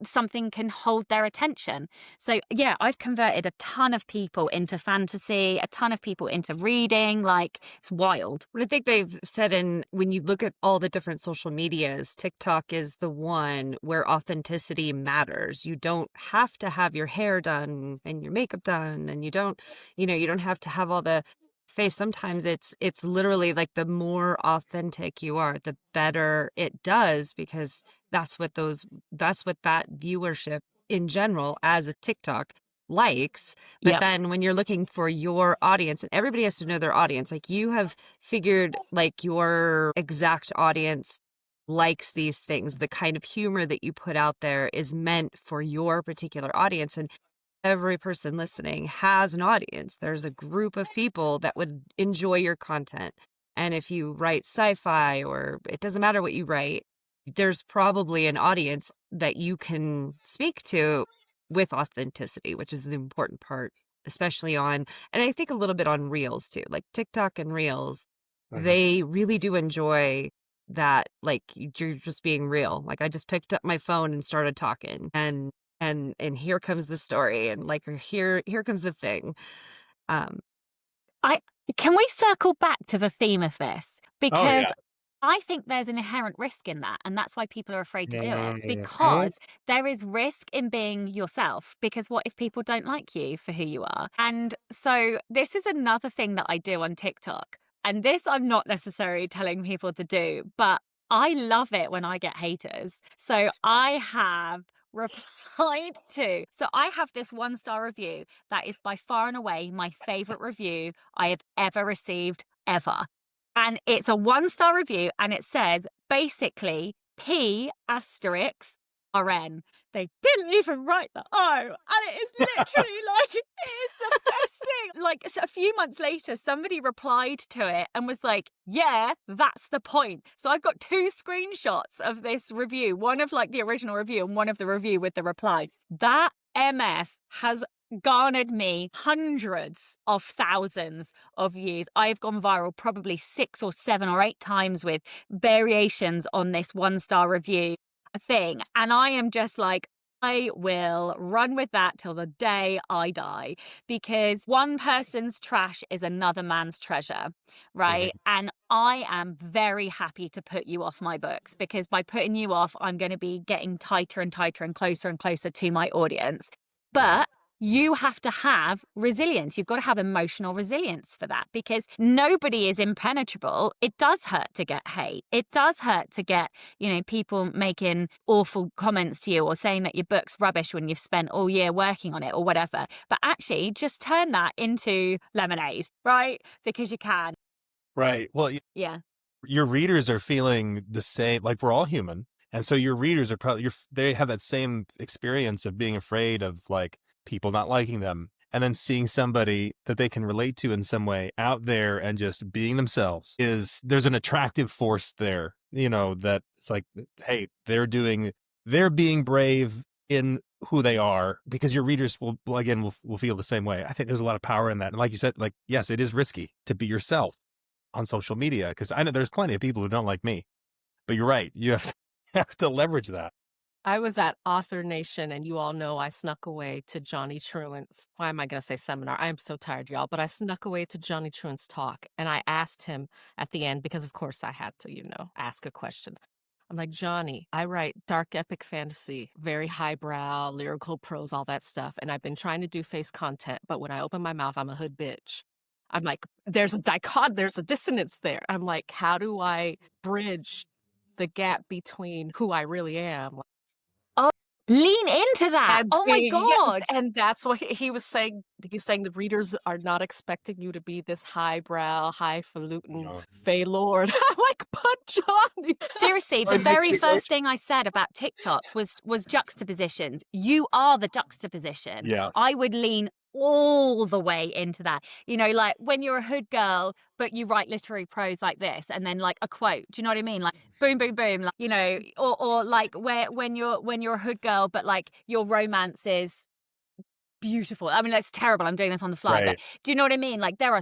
Speaker 1: something can hold their attention. So yeah, I've converted a ton of people into fantasy, a ton of people into reading. Like, it's wild.
Speaker 3: I think they've said when you look at all the different social medias, TikTok is the one where authenticity matters. You don't have to have your hair done and your makeup done, and you don't have to have all the face. Sometimes it's literally like the more authentic you are, the better it does, because that's what that viewership in general as a TikTok likes. But then when you're looking for your audience, and everybody has to know their audience, like you have figured like your exact audience likes these things, the kind of humor that you put out there is meant for your particular audience. And every person listening has an audience. There's a group of people that would enjoy your content. And if you write sci-fi, or it doesn't matter what you write, there's probably an audience that you can speak to with authenticity, which is the important part, especially and I think a little bit on Reels too, like TikTok and Reels. They really do enjoy that. Like, you're just being real. Like, I just picked up my phone and started talking, and here comes the story, and like here comes the thing.
Speaker 1: Can we circle back to the theme of this? Because I think there's an inherent risk in that, and that's why people are afraid to do it, because there is risk in being yourself, because what if people don't like you for who you are? And so this is another thing that I do on TikTok, and this I'm not necessarily telling people to do, but I love it when I get haters. So I have replied to. So I have this 1-star review that is by far and away my favorite review I have ever received, ever. And it's a 1-star review, and it says basically P***RN. They didn't even write the O, and it is literally like, it is the best thing. Like, a few months later, somebody replied to it and was like, yeah, that's the point. So I've got 2 screenshots of this review, one of like the original review and one of the review with the reply. That MF has garnered me hundreds of thousands of views. I've gone viral probably 6 or 7 or 8 times with variations on this 1-star review thing. And I am just like, I will run with that till the day I die, because one person's trash is another man's treasure, right? And I am very happy to put you off my books, because by putting you off, I'm going to be getting tighter and tighter and closer to my audience. But you have to have resilience. You've got to have emotional resilience for that, because nobody is impenetrable. It does hurt to get hate. It does hurt to get, people making awful comments to you or saying that your book's rubbish when you've spent all year working on it or whatever. But actually, just turn that into lemonade, right? Because you can.
Speaker 5: Right. Well,
Speaker 1: Yeah.
Speaker 5: your readers are feeling the same, like we're all human. And so your readers are probably, they have that same experience of being afraid of like people not liking them, and then seeing somebody that they can relate to in some way out there and just being themselves there's an attractive force there, that it's like, hey, they're being brave in who they are, because your readers will feel the same way. I think there's a lot of power in that. And like you said, like, yes, it is risky to be yourself on social media, because I know there's plenty of people who don't like me, but you're right. You have to leverage that.
Speaker 4: I was at Author Nation, and you all know I snuck away to Johnny Truant's, why am I going to say seminar? I am so tired, y'all, but I snuck away to Johnny Truant's talk, and I asked him at the end, because of course I had to, ask a question. I'm like, Johnny, I write dark epic fantasy, very highbrow, lyrical prose, all that stuff, and I've been trying to do face content, but when I open my mouth, I'm a hood bitch. I'm like, there's a dissonance there. I'm like, how do I bridge the gap between who I really am?
Speaker 1: Oh, lean into that.
Speaker 4: And
Speaker 1: Oh my God.
Speaker 4: and that's what he was saying. He's saying the readers are not expecting you to be this highbrow, highfalutin Fey Lord. I'm like, but Johnny.
Speaker 1: Seriously, the very first thing I said about TikTok was juxtapositions. You are the juxtaposition.
Speaker 5: Yeah.
Speaker 1: I would lean all the way into that. Like when you're a hood girl, but you write literary prose like this, and then like a quote. Do you know what I mean? Like boom, boom, boom. Like, or like when you're a hood girl, but like your romance is beautiful. I mean, that's terrible. I'm doing this on the fly, but do you know what I mean? Like there are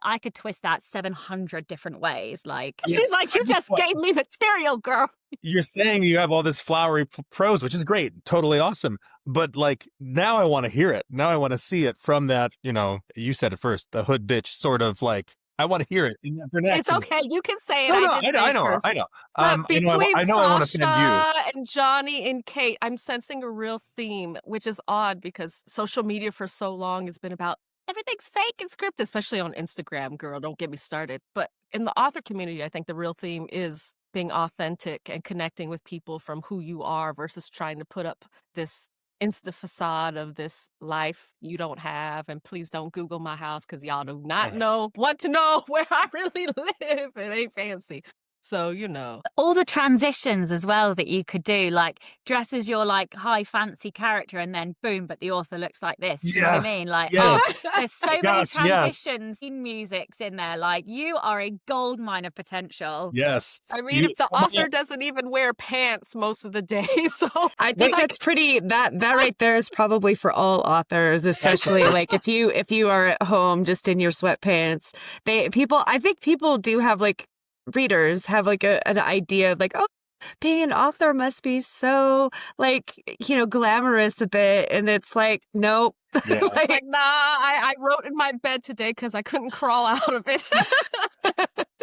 Speaker 1: I could twist that 700 different ways. Like
Speaker 4: she's like, you just gave me material, girl.
Speaker 5: You're saying you have all this flowery prose, which is great, totally awesome. But like now I want to hear it. Now I want to see it from that, you said it first, the hood bitch sort of like, I want to hear it in that vernacular.
Speaker 4: It's okay. You can say it.
Speaker 5: No,
Speaker 4: I
Speaker 5: know.
Speaker 4: But between
Speaker 5: I know I want to offend you.
Speaker 4: Sasha and Johnny and Kate, I'm sensing a real theme, which is odd because social media for so long has been about everything's fake and scripted, especially on Instagram, girl. Don't get me started. But in the author community, I think the real theme is being authentic and connecting with people from who you are versus trying to put up this Insta facade of this life you don't have. And please don't Google my house because y'all do not want to know where I really live. It ain't fancy. So,
Speaker 1: all the transitions as well that you could do, like dress as your like high fancy character and then boom, but the author looks like this. Do you know what I mean? Like, there's so many transitions in musics in there. Like you are a gold mine of potential.
Speaker 5: Yes.
Speaker 4: I mean, if the author doesn't even wear pants most of the day, so
Speaker 3: I think that's pretty, that right there is probably for all authors, especially like if you are at home just in your sweatpants, I think people do have like, readers have like an idea of like, oh, being an author must be so like, glamorous a bit. And it's like, nope.
Speaker 4: Yeah. like, nah, I wrote in my bed today because I couldn't crawl out of it.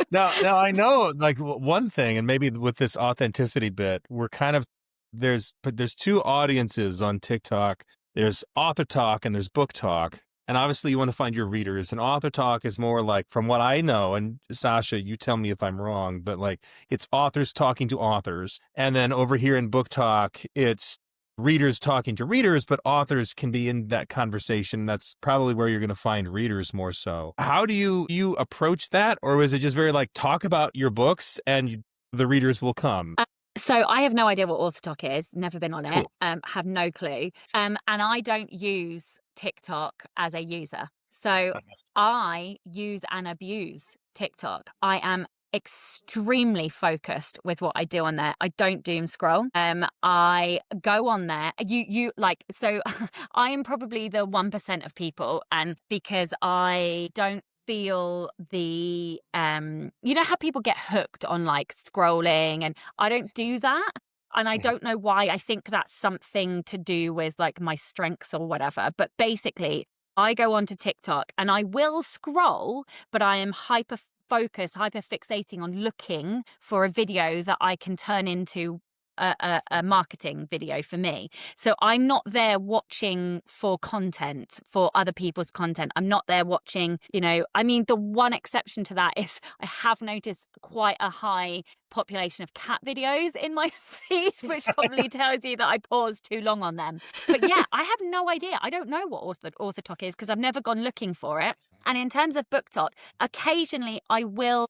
Speaker 5: Now I know like one thing, and maybe with this authenticity bit, we're kind of, there's 2 audiences on TikTok. There's author talk and there's book talk. And obviously you want to find your readers, and author talk is more like, from what I know, and Sasha, you tell me if I'm wrong, but like it's authors talking to authors. And then over here in book talk, it's readers talking to readers, but authors can be in that conversation. That's probably where you're going to find readers more so. How do you approach that? Or is it just very like, talk about your books and the readers will come?
Speaker 1: So I have no idea what author talk is. Never been on it. Have no clue. And I don't use TikTok as a user. So I use and abuse TikTok. I am extremely focused with what I do on there. I don't doom scroll. I go on there. You like, so I am probably the 1% of people, and because I don't feel the you know how people get hooked on like scrolling, and I don't do that. And I don't know why. I think that's something to do with like my strengths or whatever. But basically, I go onto TikTok and I will scroll, but I am hyper focused, hyper fixating on looking for a video that I can turn into a marketing video for me. So I'm not there watching for content, for other people's content. I'm not there watching, you know, I mean, the one exception to that is I have noticed quite a high population of cat videos in my feed, which probably tells you that I pause too long on them. But yeah, I have no idea. I don't know what author talk is because I've never gone looking for it. And in terms of book talk, occasionally I will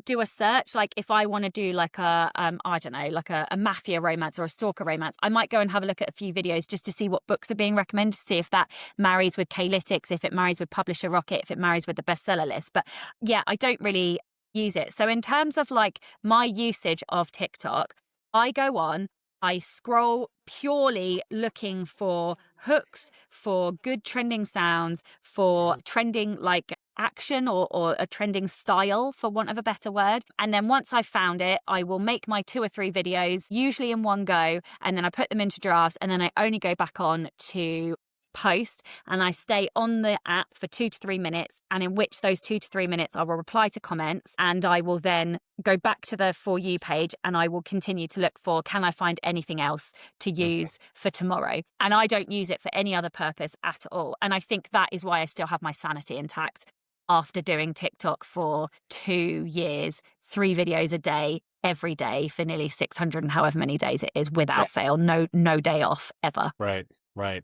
Speaker 1: do a search. Like if I want to do like a I don't know, like a mafia romance or a stalker romance, I might go and have a look at a few videos just to see what books are being recommended, to see if that marries with K-Lytics, if it marries with Publisher Rocket, if it marries with the bestseller list. But yeah, I don't really use it. So in terms of like my usage of TikTok, I go on, I scroll purely looking for hooks, for good trending sounds, for trending like action or a trending style, for want of a better word. And then once I've found it, I will make my 2 or 3 videos, usually in one go, and then I put them into drafts, and then I only go back on to post, and I stay on the app for 2 to 3 minutes, and in which those 2 to 3 minutes I will reply to comments, and I will then go back to the For You page, and I will continue to look for, can I find anything else to use for tomorrow? And I don't use it for any other purpose at all. And I think that is why I still have my sanity intact after doing TikTok for 2 years, 3 videos a day, every day for nearly 600 and however many days it is, without fail, no day off ever.
Speaker 5: Right.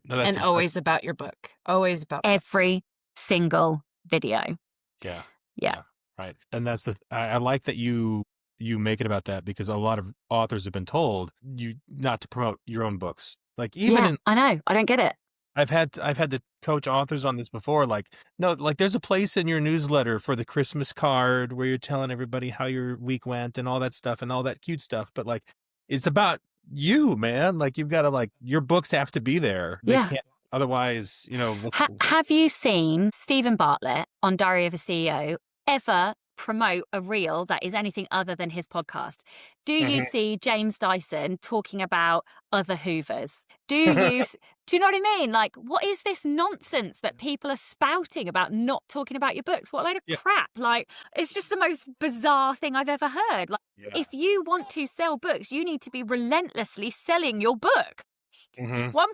Speaker 5: No,
Speaker 3: And always about your book. Always about books.
Speaker 1: Every single video.
Speaker 5: Yeah. Right. And that's I like that you make it about that, because a lot of authors have been told you not to promote your own books. Like even
Speaker 1: I know. I don't get it.
Speaker 5: I've had to coach authors on this before. Like, no, like there's a place in your newsletter for the Christmas card where you're telling everybody how your week went and all that stuff and all that cute stuff. But like, it's about you, man. Like you've got to, like, your books have to be there. They can't, otherwise, you know.
Speaker 1: Have you seen Stephen Bartlett on Diary of a CEO ever promote a reel that is anything other than his podcast? Do you see James Dyson talking about other Hoovers? Do you know what I mean? Like, what is this nonsense that people are spouting about not talking about your books? What a load of crap. Like, it's just the most bizarre thing I've ever heard. Like, if you want to sell books, you need to be relentlessly selling your book. 1 + 1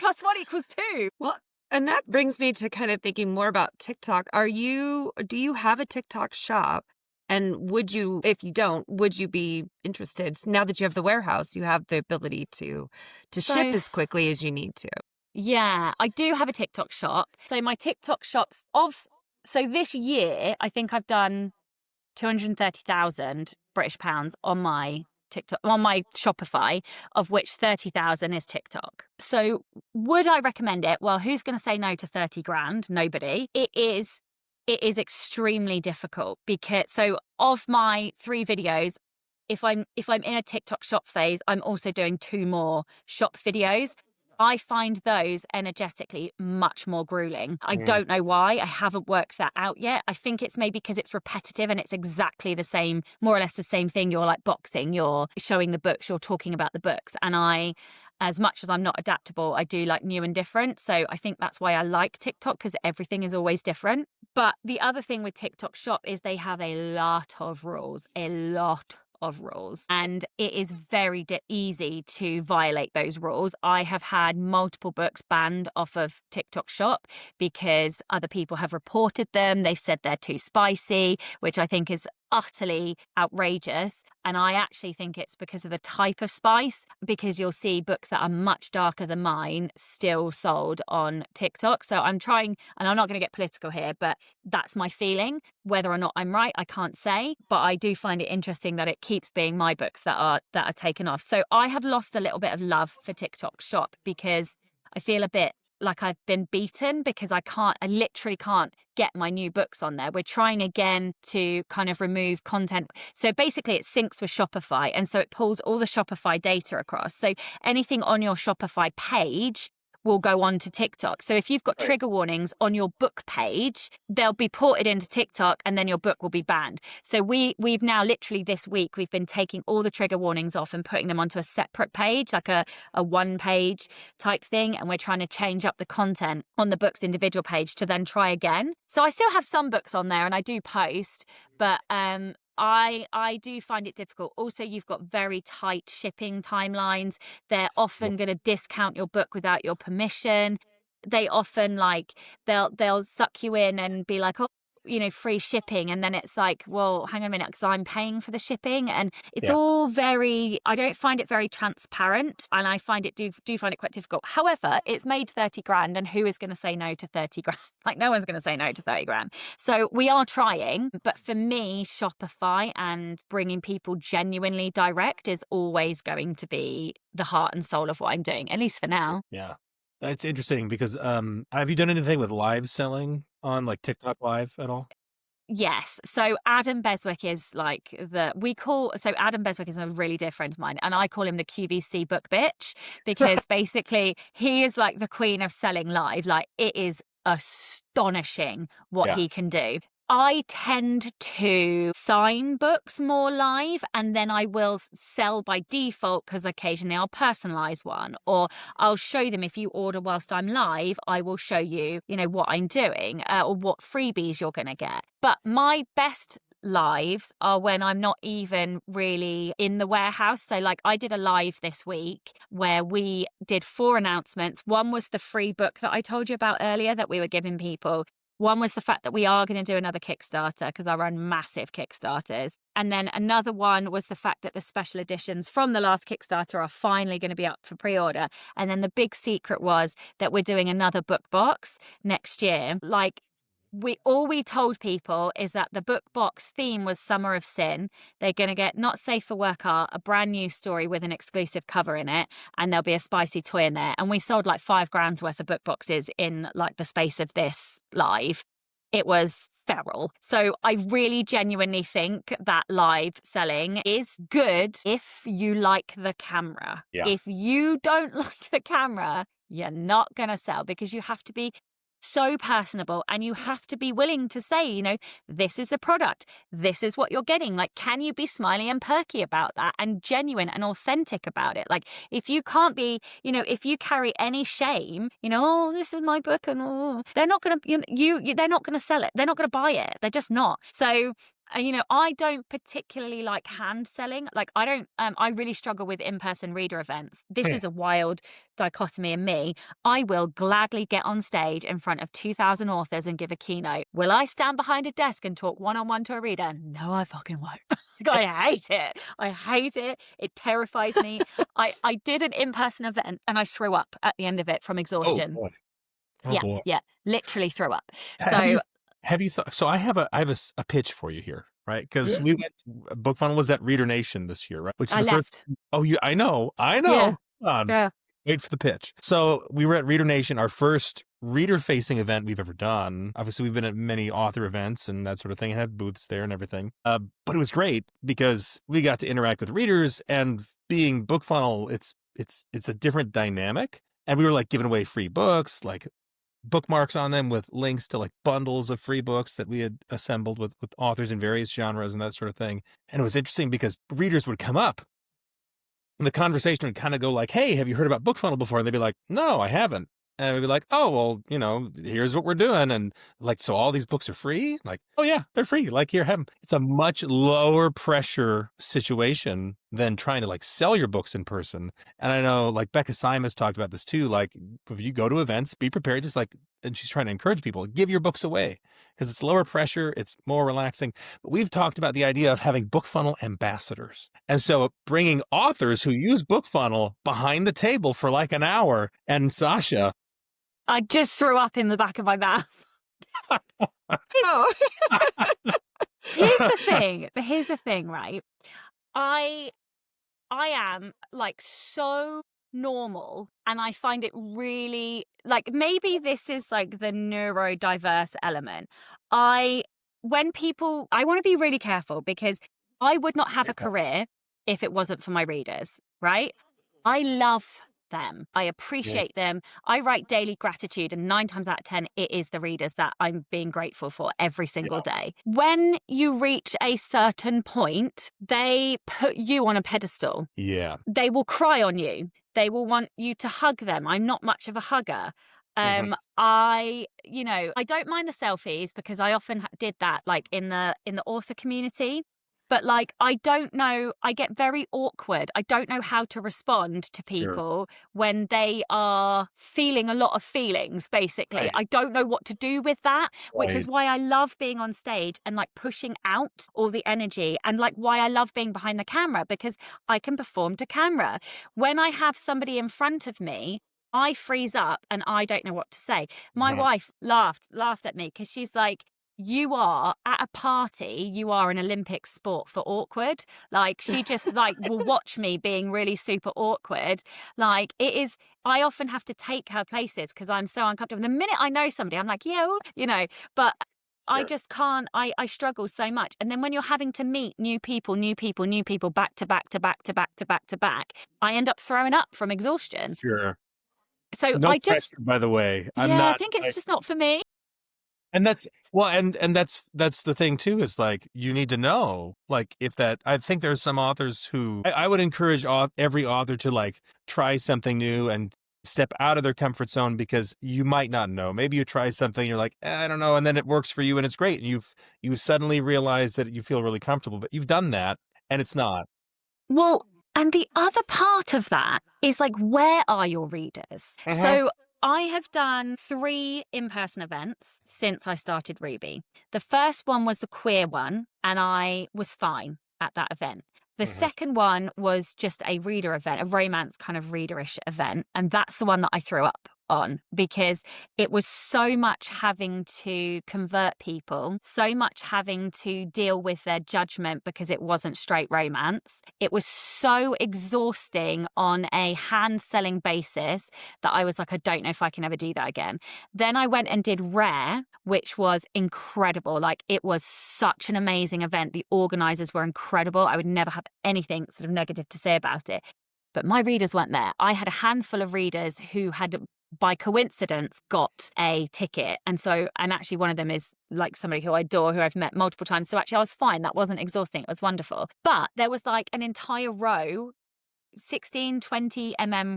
Speaker 1: = 2.
Speaker 3: Well, and that brings me to kind of thinking more about TikTok. Do you have a TikTok shop? And if you don't, would you be interested? Now that you have the warehouse, you have the ability to ship as quickly as you need to.
Speaker 1: Yeah, I do have a TikTok shop. So my TikTok shops so this year, I think I've done 230,000 British pounds on my TikTok, on my Shopify, of which 30,000 is TikTok. So would I recommend it? Well, who's going to say no to 30 grand? Nobody. It is extremely difficult, because so of my 3 videos, if I'm in a TikTok shop phase, I'm also doing 2 more shop videos. I find those energetically much more grueling. I don't know why. I haven't worked that out yet. I think it's maybe because it's repetitive and it's exactly the same, more or less the same thing. You're like boxing, you're showing the books, you're talking about the books. And I, as much as I'm not adaptable, I do like new and different. So I think that's why I like TikTok, because everything is always different. But the other thing with TikTok Shop is they have a lot of rules, and it is very easy to violate those rules. I have had multiple books banned off of TikTok Shop because other people have reported them. They've said they're too spicy, which I think is utterly outrageous. And I actually think it's because of the type of spice, because you'll see books that are much darker than mine still sold on TikTok. So I'm trying, and I'm not going to get political here, but that's my feeling. Whether or not I'm right, I can't say, but I do find it interesting that it keeps being my books that are taken off. So I have lost a little bit of love for TikTok Shop because I feel a bit like I've been beaten because I literally can't get my new books on there. We're trying again to kind of remove content. So basically it syncs with Shopify. And so it pulls all the Shopify data across. So anything on your Shopify page will go on to TikTok. So if you've got trigger warnings on your book page, they'll be ported into TikTok and then your book will be banned. So we've now literally this week, we've been taking all the trigger warnings off and putting them onto a separate page, like a one page type thing. And we're trying to change up the content on the book's individual page to then try again. So I still have some books on there and I do post, but I do find it difficult. Also, you've got very tight shipping timelines. They're often going to discount your book without your permission. They often they'll suck you in and be like, oh, free shipping. And then it's like, well, hang on a minute, because I'm paying for the shipping. And it's all I don't find it very transparent. And I find do find it quite difficult. However, it's made 30 grand. And who is going to say no to 30 grand? Like no one's going to say no to 30 grand. So we are trying. But for me, Shopify and bringing people genuinely direct is always going to be the heart and soul of what I'm doing, at least for now.
Speaker 5: Yeah. It's interesting because have you done anything with live selling on like TikTok Live at all?
Speaker 1: Yes. So Adam Beswick is Adam Beswick is a really dear friend of mine, and I call him the QVC book bitch because basically he is like the queen of selling live. Like it is astonishing what he can do. I tend to sign books more live, and then I will sell by default because occasionally I'll personalize one, or I'll show them if you order whilst I'm live, I will show you, what I'm doing or what freebies you're going to get. But my best lives are when I'm not even really in the warehouse. So like I did a live this week where we did 4 announcements. One was the free book that I told you about earlier that we were giving people. One was the fact that we are going to do another Kickstarter because I run massive Kickstarters. And then another one was the fact that the special editions from the last Kickstarter are finally going to be up for pre-order. And then the big secret was that we're doing another book box next year. Like all we told people is that the book box theme was Summer of Sin. They're going to get Not Safe for Work art, a brand new story with an exclusive cover in it, and there'll be a spicy toy in there. And we sold like 5 grand's worth of book boxes in like the space of this live. It was feral. So I really genuinely think that live selling is good if you like the camera.
Speaker 5: Yeah.
Speaker 1: If you don't like the camera, you're not going to sell because you have to be so personable and you have to be willing to say, this is the product, this is what you're getting. Like, can you be smiley and perky about that and genuine and authentic about it? Like, if you can't be, if you carry any shame, oh, this is my book, and they're not going to, they're not going to sell it. They're not going to buy it. They're just not. So, I don't particularly like hand selling. Like I really struggle with in-person reader events. This is a wild dichotomy in me. I will gladly get on stage in front of 2,000 authors and give a keynote. Will I stand behind a desk and talk one-on-one to a reader? No, I fucking won't. I hate it. I hate it. It terrifies me. I did an in-person event and I threw up at the end of it from exhaustion. Yeah, literally threw up. So
Speaker 5: have you thought? So I have a pitch for you here, right? Because we went. BookFunnel was at Reader Nation this year, right? Which is
Speaker 1: I
Speaker 5: the
Speaker 1: left.
Speaker 5: first. Oh, I know.
Speaker 1: Yeah. Yeah.
Speaker 5: Wait for the pitch. So we were at Reader Nation, our first reader-facing event we've ever done. Obviously, we've been at many author events and that sort of thing, and had booths there and everything. But it was great because we got to interact with readers, and being BookFunnel, it's a different dynamic. And we were like giving away free books, like bookmarks on them with links to like bundles of free books that we had assembled with authors in various genres and that sort of thing. And it was interesting because readers would come up and the conversation would kind of go like, hey, have you heard about BookFunnel before? And they'd be like, no, I haven't. And we'd be like, oh, well, here's what we're doing. And like, so all these books are free? Like, oh yeah, they're free. Like, here, have them. It's a much lower pressure situation than trying to like sell your books in person. And I know like Becca Simon's talked about this too. Like if you go to events, be prepared, just like, and she's trying to encourage people, give your books away because it's lower pressure. It's more relaxing. But we've talked about the idea of having BookFunnel ambassadors. And so bringing authors who use BookFunnel behind the table for like an hour. And Sasha,
Speaker 1: I just threw up in the back of my mouth.
Speaker 3: Oh.
Speaker 1: Here's the thing, right? I am like so normal, and I find it really, like, maybe this is like the neurodiverse element. I want to be really careful because I would not have a career if it wasn't for my readers, right? I love them. I appreciate them. I write daily gratitude, and 9 times out of 10, it is the readers that I'm being grateful for every single day. When you reach a certain point, they put you on a pedestal.
Speaker 5: Yeah.
Speaker 1: They will cry on you. They will want you to hug them. I'm not much of a hugger. I don't mind the selfies because I often did that, like in the author community. But like, I don't know, I get very awkward. I don't know how to respond to people when they are feeling a lot of feelings, basically.
Speaker 5: Right.
Speaker 1: I don't know what to do with that, which is
Speaker 5: Right.
Speaker 1: why I love being on stage and like pushing out all the energy, and like why I love being behind the camera, because I can perform to camera. When I have somebody in front of me, I freeze up and I don't know what to say. My wife laughed at me because she's like, you are at a party, you are an Olympic sport for awkward. Like, she just like will watch me being really super awkward. Like, it is, I often have to take her places because I'm so uncomfortable. The minute I know somebody, I'm like, yeah, but I just can't, I struggle so much. And then when you're having to meet new people, back to back to back to back to back to back, I end up throwing up from exhaustion.
Speaker 5: Sure.
Speaker 1: So
Speaker 5: No
Speaker 1: I just,
Speaker 5: pressure, by the way. I'm
Speaker 1: yeah, I
Speaker 5: not.
Speaker 1: think it's just not for me.
Speaker 5: And that's that's the thing too, is like, you need to know, like, if that, I think there's some authors who I would encourage every author to like try something new and step out of their comfort zone, because you might not know. Maybe you try something, you're like, I don't know, and then it works for you and it's great, and you suddenly realize that you feel really comfortable, but you've done that and it's not.
Speaker 1: Well, and the other part of that is like, where are your readers? So I have done 3 in-person events since I started Ruby. The first one was a queer one, and I was fine at that event. The second one was just a reader event, a romance kind of readerish event. And that's the one that I threw up on, because it was so much having to convert people, so much having to deal with their judgment because it wasn't straight romance. It was so exhausting on a hand selling basis that I was like, I don't know if I can ever do that again. Then I went and did Rare, which was incredible. Like, it was such an amazing event. The organizers were incredible. I would never have anything sort of negative to say about it. But my readers weren't there. I had a handful of readers who had, by coincidence, got a ticket. And actually one of them is like somebody who I adore, who I've met multiple times. So actually I was fine. That wasn't exhausting. It was wonderful. But there was like an entire row, 16, 20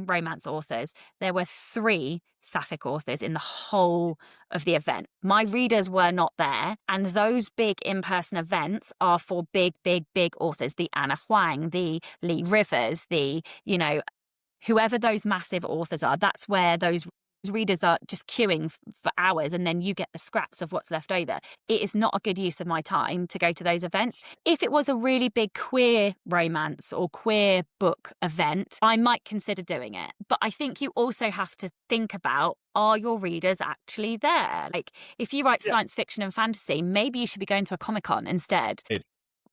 Speaker 1: romance authors. There were 3 sapphic authors in the whole of the event. My readers were not there. And those big in-person events are for big, big, big authors. The Anna Huang, the Lee Rivers, the, whoever those massive authors are. That's where those readers are just queuing for hours, and then you get the scraps of what's left over. It is not a good use of my time to go to those events. If it was a really big queer romance or queer book event, I might consider doing it. But I think you also have to think about, are your readers actually there? Like, if you write science fiction and fantasy, maybe you should be going to a Comic-Con instead.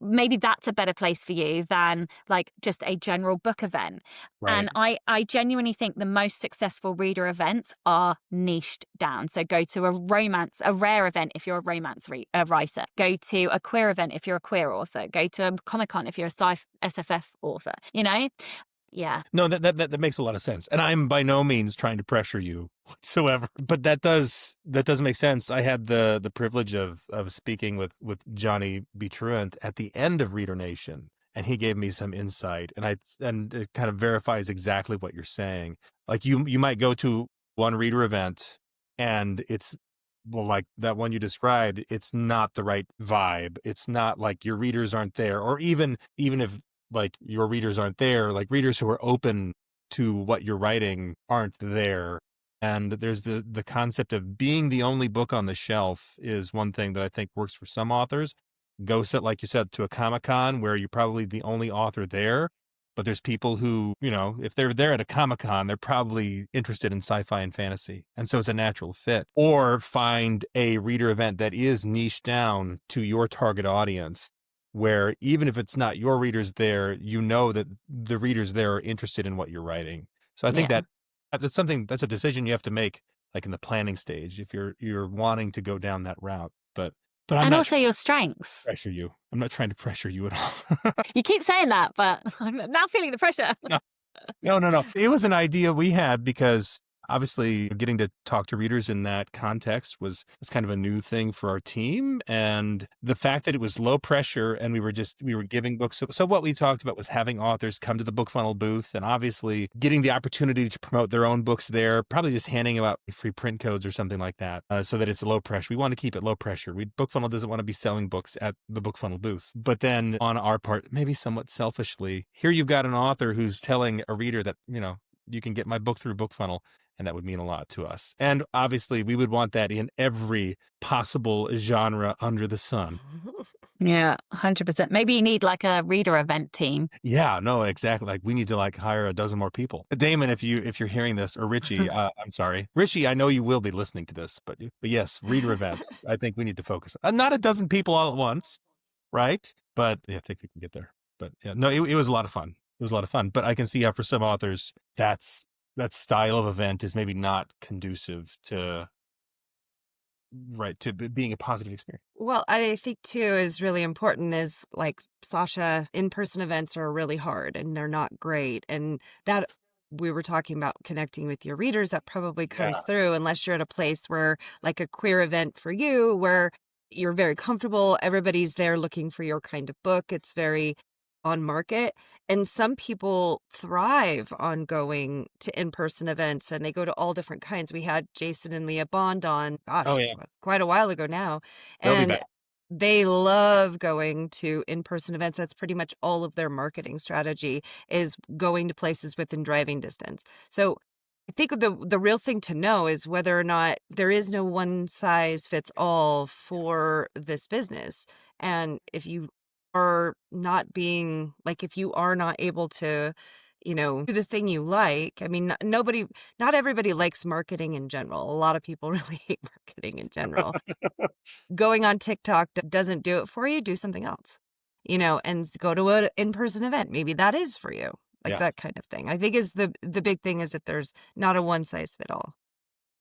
Speaker 1: Maybe that's a better place for you than like just a general book event.
Speaker 5: Right.
Speaker 1: And I genuinely think the most successful reader events are niched down. So go to a rare event if you're a romance writer. Go to a queer event if you're a queer author. Go to a Comic-Con if you're a SFF author, Yeah.
Speaker 5: No, that makes a lot of sense. And I'm by no means trying to pressure you whatsoever, but that does make sense. I had the privilege of speaking with Johnny B. Truant at the end of Reader Nation, and he gave me some insight, and it kind of verifies exactly what you're saying. Like, you might go to one reader event and it's, well, like that one you described, it's not the right vibe. It's not, like, your readers aren't there, or even if like your readers aren't there, like readers who are open to what you're writing aren't there. And there's the concept of being the only book on the shelf is one thing that I think works for some authors. Go set, like you said, to a Comic-Con where you're probably the only author there, but there's people who, if they're there at a Comic-Con, they're probably interested in sci-fi and fantasy. And so it's a natural fit. Or find a reader event that is niched down to your target audience, where even if it's not your readers there, that the readers there are interested in what you're writing. So I think
Speaker 1: Yeah.
Speaker 5: that's a decision you have to make, like in the planning stage, if you're wanting to go down that route. But I'm
Speaker 1: And
Speaker 5: not
Speaker 1: also
Speaker 5: trying
Speaker 1: your
Speaker 5: to
Speaker 1: strengths.
Speaker 5: pressure you. I'm not trying to pressure you at all.
Speaker 1: You keep saying that, but I'm now feeling the pressure.
Speaker 5: No. It was an idea we had because obviously getting to talk to readers in that context was kind of a new thing for our team. And the fact that it was low pressure and we were giving books. So what we talked about was having authors come to the BookFunnel booth and obviously getting the opportunity to promote their own books there, probably just handing out free print codes or something like that, so that it's low pressure. We want to keep it low pressure. BookFunnel doesn't want to be selling books at the BookFunnel booth. But then on our part, maybe somewhat selfishly, here you've got an author who's telling a reader that, you can get my book through BookFunnel. And that would mean a lot to us. And obviously, we would want that in every possible genre under the sun.
Speaker 1: Yeah, 100%. Maybe you need like a reader event team.
Speaker 5: Yeah, no, exactly. Like we need to hire a dozen more people. Damon, if you're hearing this, or Richie, I'm sorry, Richie, I know you will be listening to this, but yes, reader events. I think we need to focus. Not a dozen people all at once, right? But yeah, I think we can get there. But yeah, no, it was a lot of fun. It was a lot of fun. But I can see how for some authors, that style of event is maybe not conducive to being a positive experience.
Speaker 3: Well, I think too is really important is like Sasha, in-person events are really hard and they're not great. And that we were talking about connecting with your readers, that probably comes through unless you're at a place where like a queer event for you, where you're very comfortable. Everybody's there looking for your kind of book. It's very on market. And some people thrive on going to in-person events and they go to all different kinds. We had Jason and Leah Bond on,
Speaker 5: Oh yeah,
Speaker 3: quite a while ago now.
Speaker 5: they'll be
Speaker 3: And
Speaker 5: back.
Speaker 3: they love going to in-person events. That's pretty much all of their marketing strategy is going to places within driving distance. So I think the real thing to know is whether or not there is no one size fits all for this business. And if you are not if you are not able to, do the thing you like, I mean, not everybody likes marketing in general. A lot of people really hate marketing in general. Going on TikTok doesn't do it for you, do something else, and go to an in-person event. Maybe that is for you, like
Speaker 5: Yeah.
Speaker 3: that kind of thing. I think is the big thing is that there's not a one size fit all.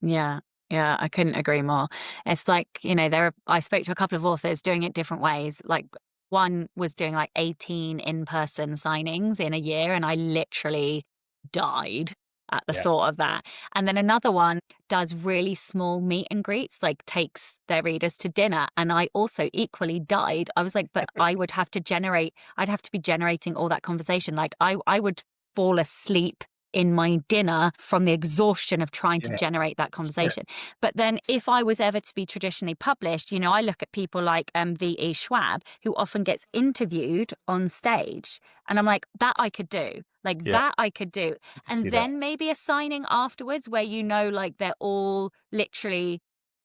Speaker 1: Yeah. Yeah, I couldn't agree more. It's like, I spoke to a couple of authors doing it different ways. Like one was doing like 18 in-person signings in a year, and I literally died at the
Speaker 5: Yeah.
Speaker 1: thought of that. And then another one does really small meet and greets, like takes their readers to dinner. And I also equally died. I was like, but I'd have to be generating all that conversation. Like I would fall asleep in my dinner from the exhaustion of trying to generate that conversation. But then if I was ever to be traditionally published, I look at people like V.E. Schwab, who often gets interviewed on stage. And I'm like, that I could do. That I could do. And then maybe a signing afterwards where like they're all literally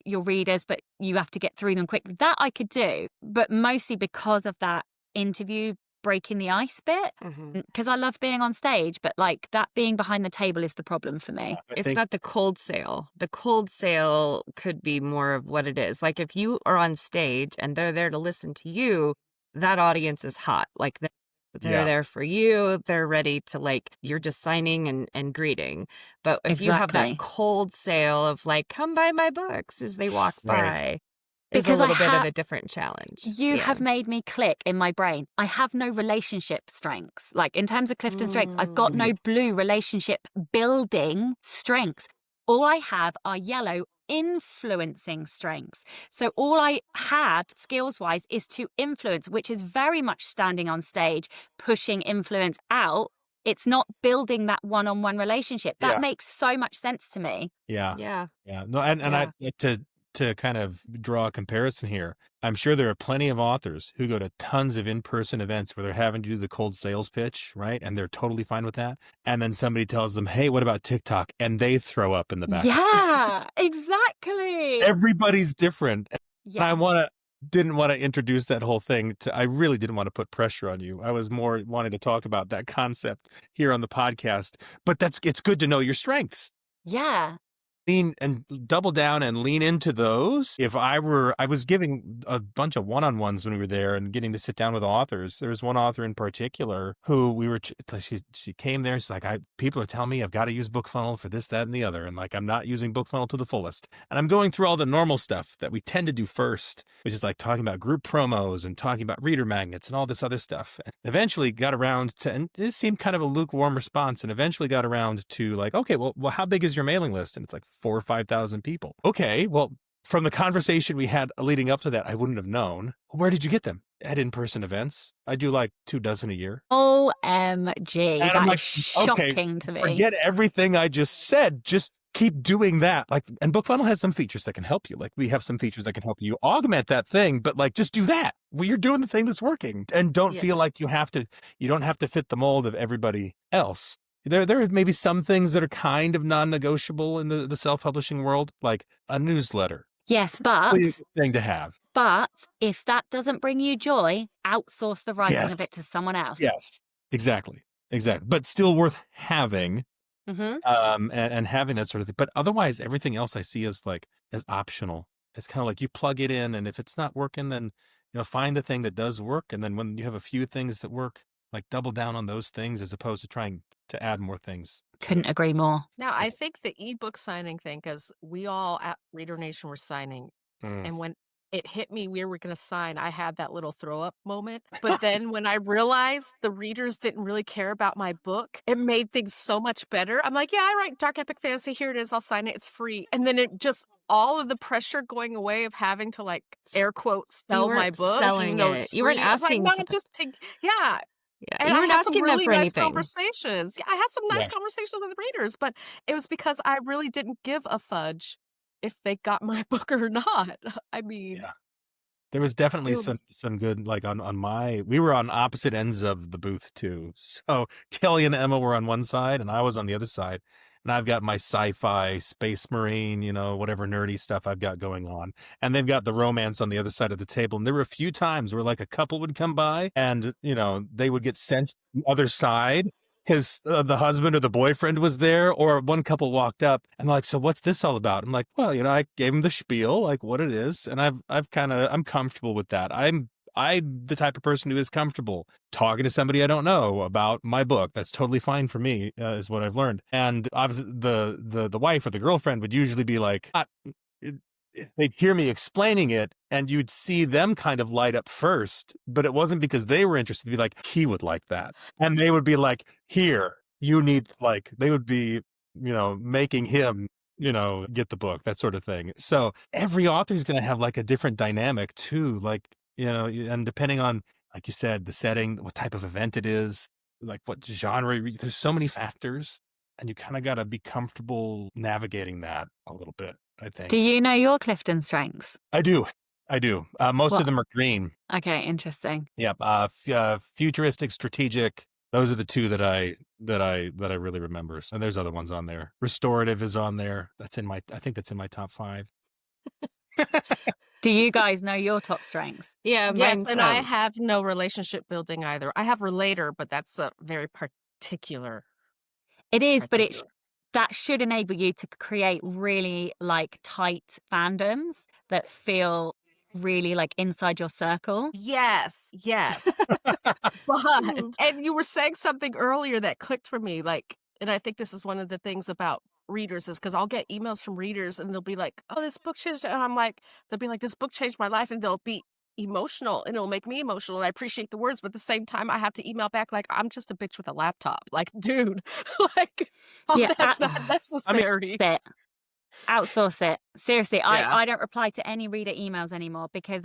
Speaker 1: your readers, but you have to get through them quickly. That I could do. But mostly because of that interview breaking the ice bit, because I love being on stage, but like that being behind the table is the problem for me.
Speaker 3: It's not the cold sale. The cold sale could be more of what it is. Like if you are on stage and they're there to listen to you, that audience is hot. Like they're there for you. They're ready to you're just signing and greeting. But if you have that cold sale of come buy my books as they walk by, it's a little bit of a different challenge.
Speaker 1: You have made me click in my brain. I have no relationship strengths. Like in terms of Clifton strengths, I've got no blue relationship building strengths. All I have are yellow influencing strengths. So all I have skills wise is to influence, which is very much standing on stage, pushing influence out. It's not building that one-on-one relationship. That makes so much sense to me.
Speaker 3: Yeah.
Speaker 5: No, and I to kind of draw a comparison here, I'm sure there are plenty of authors who go to tons of in-person events where they're having to do the cold sales pitch, right? And they're totally fine with that. And then somebody tells them, hey, what about TikTok? And they throw up in the back.
Speaker 1: Yeah, exactly.
Speaker 5: Everybody's different.
Speaker 1: Yes.
Speaker 5: And I didn't want to introduce that whole thing I really didn't want to put pressure on you. I was more wanting to talk about that concept here on the podcast, but it's good to know your strengths.
Speaker 1: Yeah.
Speaker 5: lean and double down and lean into those. I was giving a bunch of one-on-ones when we were there and getting to sit down with authors. There was one author in particular who she came there. She's like, people are telling me I've got to use BookFunnel for this, that, and the other. And like, I'm not using BookFunnel to the fullest. And I'm going through all the normal stuff that we tend to do first, which is like talking about group promos and talking about reader magnets and all this other stuff. And eventually got around to, and it seemed kind of a lukewarm response, and eventually got around to like, okay, well, how big is your mailing list? And it's like 4,000 or 5,000 people. Okay, well, from the conversation we had leading up to that, I wouldn't have known. Where did you get them? At in-person events. I do like 24 a year.
Speaker 1: OMG,
Speaker 5: And
Speaker 1: that
Speaker 5: I'm
Speaker 1: is
Speaker 5: like,
Speaker 1: shocking to me.
Speaker 5: Forget everything I just said. Just keep doing that. Like, and BookFunnel has some features that can help you. Like, we have some features that can help you augment that thing, but like, just do that. Well, you're doing the thing that's working, and don't feel like you don't have to fit the mold of everybody else. There are maybe some things that are kind of non-negotiable in the self-publishing world, like a newsletter.
Speaker 1: Yes, but
Speaker 5: Really good thing to have.
Speaker 1: But if that doesn't bring you joy, outsource the writing of it to someone else.
Speaker 5: Yes, exactly. But still worth having.
Speaker 1: Mm-hmm.
Speaker 5: And having that sort of thing. But otherwise, everything else I see as optional. It's kind of like you plug it in, and if it's not working, then find the thing that does work. And then when you have a few things that work, like double down on those things as opposed to trying to add more things.
Speaker 1: Couldn't agree more.
Speaker 4: Now, I think the ebook signing thing, because we all at Reader Nation were signing, and when it hit me we were going to sign, I had that little throw up moment. But then when I realized the readers didn't really care about my book, it made things so much better. I'm like, yeah, I write dark epic fantasy. Here it is. I'll sign it. It's free. And then it just, all of the pressure going away of having to like air quote sell my book.
Speaker 3: Selling it. You weren't asking.
Speaker 4: Like, no, just take, yeah. And
Speaker 3: you weren't asking them for anything.
Speaker 4: Conversations. Yeah, I had some nice conversations with readers, but it was because I really didn't give a fudge if they got my book or not. I mean,
Speaker 5: there was definitely some good, like we were on opposite ends of the booth too. So Kelly and Emma were on one side and I was on the other side. And I've got my sci-fi, space marine, whatever nerdy stuff I've got going on. And they've got the romance on the other side of the table. And there were a few times where like a couple would come by and, they would get sent to the other side because the husband or the boyfriend was there, or one couple walked up and like, so what's this all about? I'm like, well, I gave him the spiel, like what it is. And I'm comfortable with that. I'm the type of person who is comfortable talking to somebody I don't know about my book. That's totally fine for me, is what I've learned. And obviously the wife or the girlfriend would usually be like, they'd hear me explaining it and you'd see them kind of light up first, but it wasn't because they were interested. To be like, he would like that. And they would be like, here, you need, like, they would be, making him, get the book, that sort of thing. So every author is going to have like a different dynamic too. Like, and depending on, like you said, the setting, what type of event it is, like what genre, there's so many factors and you kind of got to be comfortable navigating that a little bit, I think.
Speaker 1: Do you know your Clifton strengths?
Speaker 5: I do. Most of them are green.
Speaker 1: Okay, interesting.
Speaker 5: Yep. Futuristic, strategic. Those are the two that I really remember. And there's other ones on there. Restorative is on there. I think that's in my top 5.
Speaker 1: Do you guys know your top strengths?
Speaker 3: Yeah.
Speaker 4: Yes, and I have no relationship building either. I have Relator, but that's a very particular.
Speaker 1: It is, but that should enable you to create really like tight fandoms that feel really like inside your circle.
Speaker 4: Yes. But, and you were saying something earlier that clicked for me, like, and I think this is one of the things about readers is because I'll get emails from readers and they'll be like, oh, this book changed, and I'm like, they'll be like, this book changed my life, and they'll be emotional and it'll make me emotional, and I appreciate the words, but at the same time I have to email back like, I'm just a bitch with a laptop, like, dude, like, that's not necessary.
Speaker 1: Outsource it. Seriously, I don't reply to any reader emails anymore because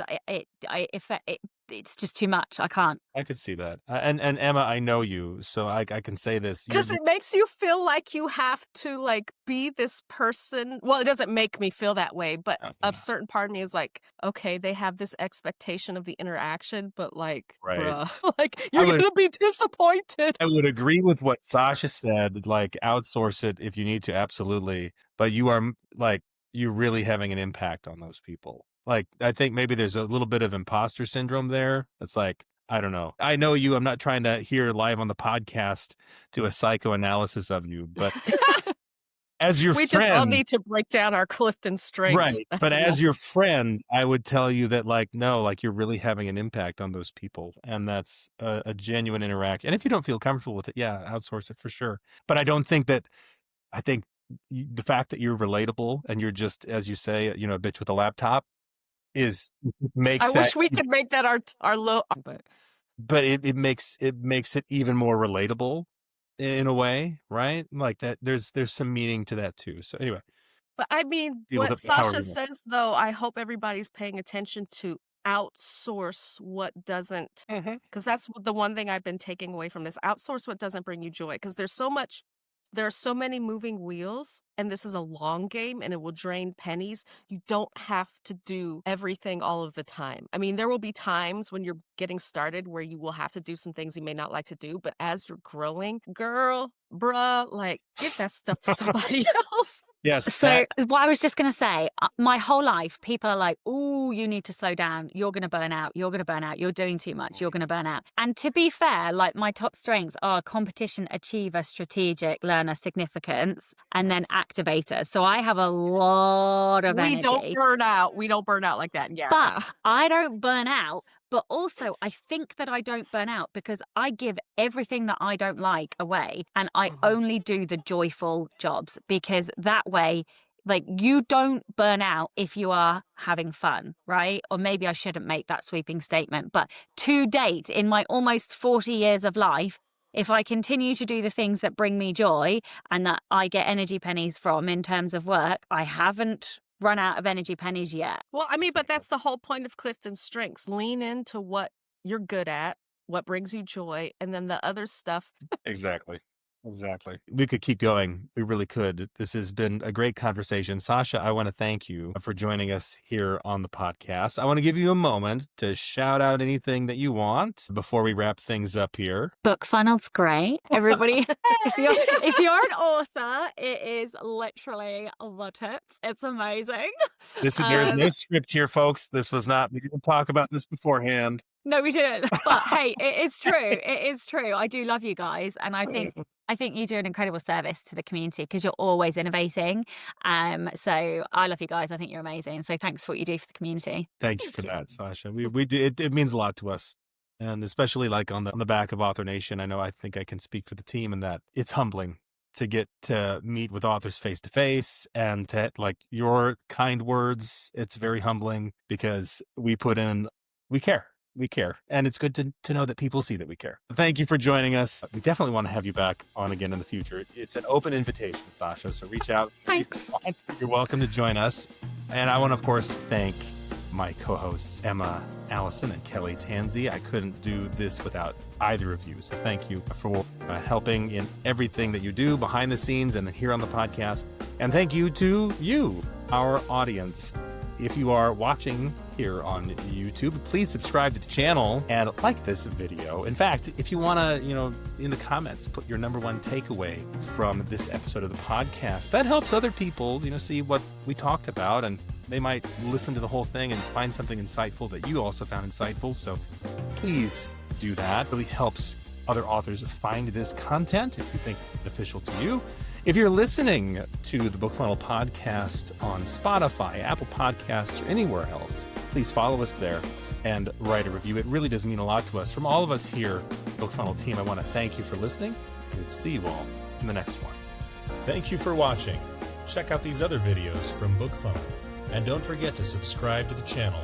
Speaker 1: it's just too much. I can't.
Speaker 5: I could see that. And Emma, I know you, so I can say this.
Speaker 4: Because it makes you feel like you have to like be this person. Well, it doesn't make me feel that way, but a certain part of me is like, okay, they have this expectation of the interaction, but like, bruh, like you're going to be disappointed.
Speaker 5: I would agree with what Sasha said, like outsource it if you need to, absolutely. But you are like, you're really having an impact on those people. Like, I think maybe there's a little bit of imposter syndrome there. It's like, I don't know. I know you. I'm not trying to hear live on the podcast do a psychoanalysis of you, but
Speaker 2: as your
Speaker 4: We just all
Speaker 2: friend,
Speaker 4: need to break down our Clifton strengths.
Speaker 2: right?
Speaker 4: That's
Speaker 2: But
Speaker 4: enough.
Speaker 2: as your friend, I would tell you that, like, no, like, you're really having an impact on those people, and that's a genuine interaction. And if you don't feel comfortable with it, yeah, outsource it for sure. But I don't think that. I think the fact that you're relatable and you're just, as you say, a bitch with a laptop makes
Speaker 4: I
Speaker 2: that.
Speaker 4: wish we could make that our low,
Speaker 2: But it makes it even more relatable in a way, right? Like that. There's some meaning to that too. So anyway,
Speaker 4: But I mean,
Speaker 2: deal with
Speaker 4: what
Speaker 2: it however
Speaker 4: Sasha
Speaker 2: you want.
Speaker 4: says, though, I hope everybody's paying attention to outsource what doesn't, because that's the one thing I've been taking away from this. Outsource what doesn't bring you joy, because there are so many moving wheels, and this is a long game, and it will drain pennies. You don't have to do everything all of the time. I mean, there will be times when you're getting started where you will have to do some things you may not like to do, but as you're growing, girl, bruh, like, give that stuff to somebody else.
Speaker 2: Yes.
Speaker 1: So what I was just going to say, my whole life, people are like, oh, you need to slow down. You're going to burn out. You're going to burn out. You're doing too much. You're going to burn out. And to be fair, like my top strengths are competition achiever, strategic, learner, significance, and then activator. So I have a lot of energy.
Speaker 4: We don't burn out. We don't burn out like that. Yeah.
Speaker 1: But I don't burn out. But also, I think that I don't burn out because I give everything that I don't like away and I only do the joyful jobs, because that way, like, you don't burn out if you are having fun, right? Or maybe I shouldn't make that sweeping statement. But to date, in my almost 40 years of life, if I continue to do the things that bring me joy and that I get energy pennies from in terms of work, I haven't run out of energy pennies yet.
Speaker 4: Well, I mean, but that's the whole point of Clifton's strengths. Lean into what you're good at, what brings you joy, and then the other stuff.
Speaker 2: Exactly. We could keep going. We really could. This has been a great conversation. Sasha, I want to thank you for joining us here on the podcast. I want to give you a moment to shout out anything that you want before we wrap things up here.
Speaker 1: BookFunnel's great. Everybody, if you're an author, it is literally the tits. It's amazing.
Speaker 2: Listen, there's no script here, folks. We didn't talk about this beforehand.
Speaker 1: No, we didn't. But hey, it is true. It is true. I do love you guys. And I think you do an incredible service to the community because you're always innovating. So I love you guys. I think you're amazing. So thanks for what you do for the community.
Speaker 2: Thank you for that, Sasha. We do, it means a lot to us. And especially like on the back of Author Nation, I think I can speak for the team in that it's humbling to get to meet with authors face to face and to like your kind words. It's very humbling because we care. We care. And it's good to know that people see that we care. Thank you for joining us. We definitely want to have you back on again in the future. It's an open invitation, Sasha. So reach out.
Speaker 1: Thanks.
Speaker 2: You're welcome to join us. And I want to, of course, thank my co-hosts, Emma Allison and Kelly Tansey. I couldn't do this without either of you. So thank you for helping in everything that you do behind the scenes and here on the podcast. And thank you to you, our audience. If you are watching here on YouTube, please subscribe to the channel and like this video. In fact, if you want to, in the comments, put your number one takeaway from this episode of the podcast. That helps other people, see what we talked about, and they might listen to the whole thing and find something insightful that you also found insightful. So please do that. It really helps other authors find this content if you think it's beneficial to you. If you're listening to the BookFunnel podcast on Spotify, Apple Podcasts, or anywhere else, please follow us there and write a review. It really does mean a lot to us. From all of us here, BookFunnel team, I want to thank you for listening, and we'll see you all in the next one.
Speaker 6: Thank you for watching. Check out these other videos from BookFunnel, and don't forget to subscribe to the channel.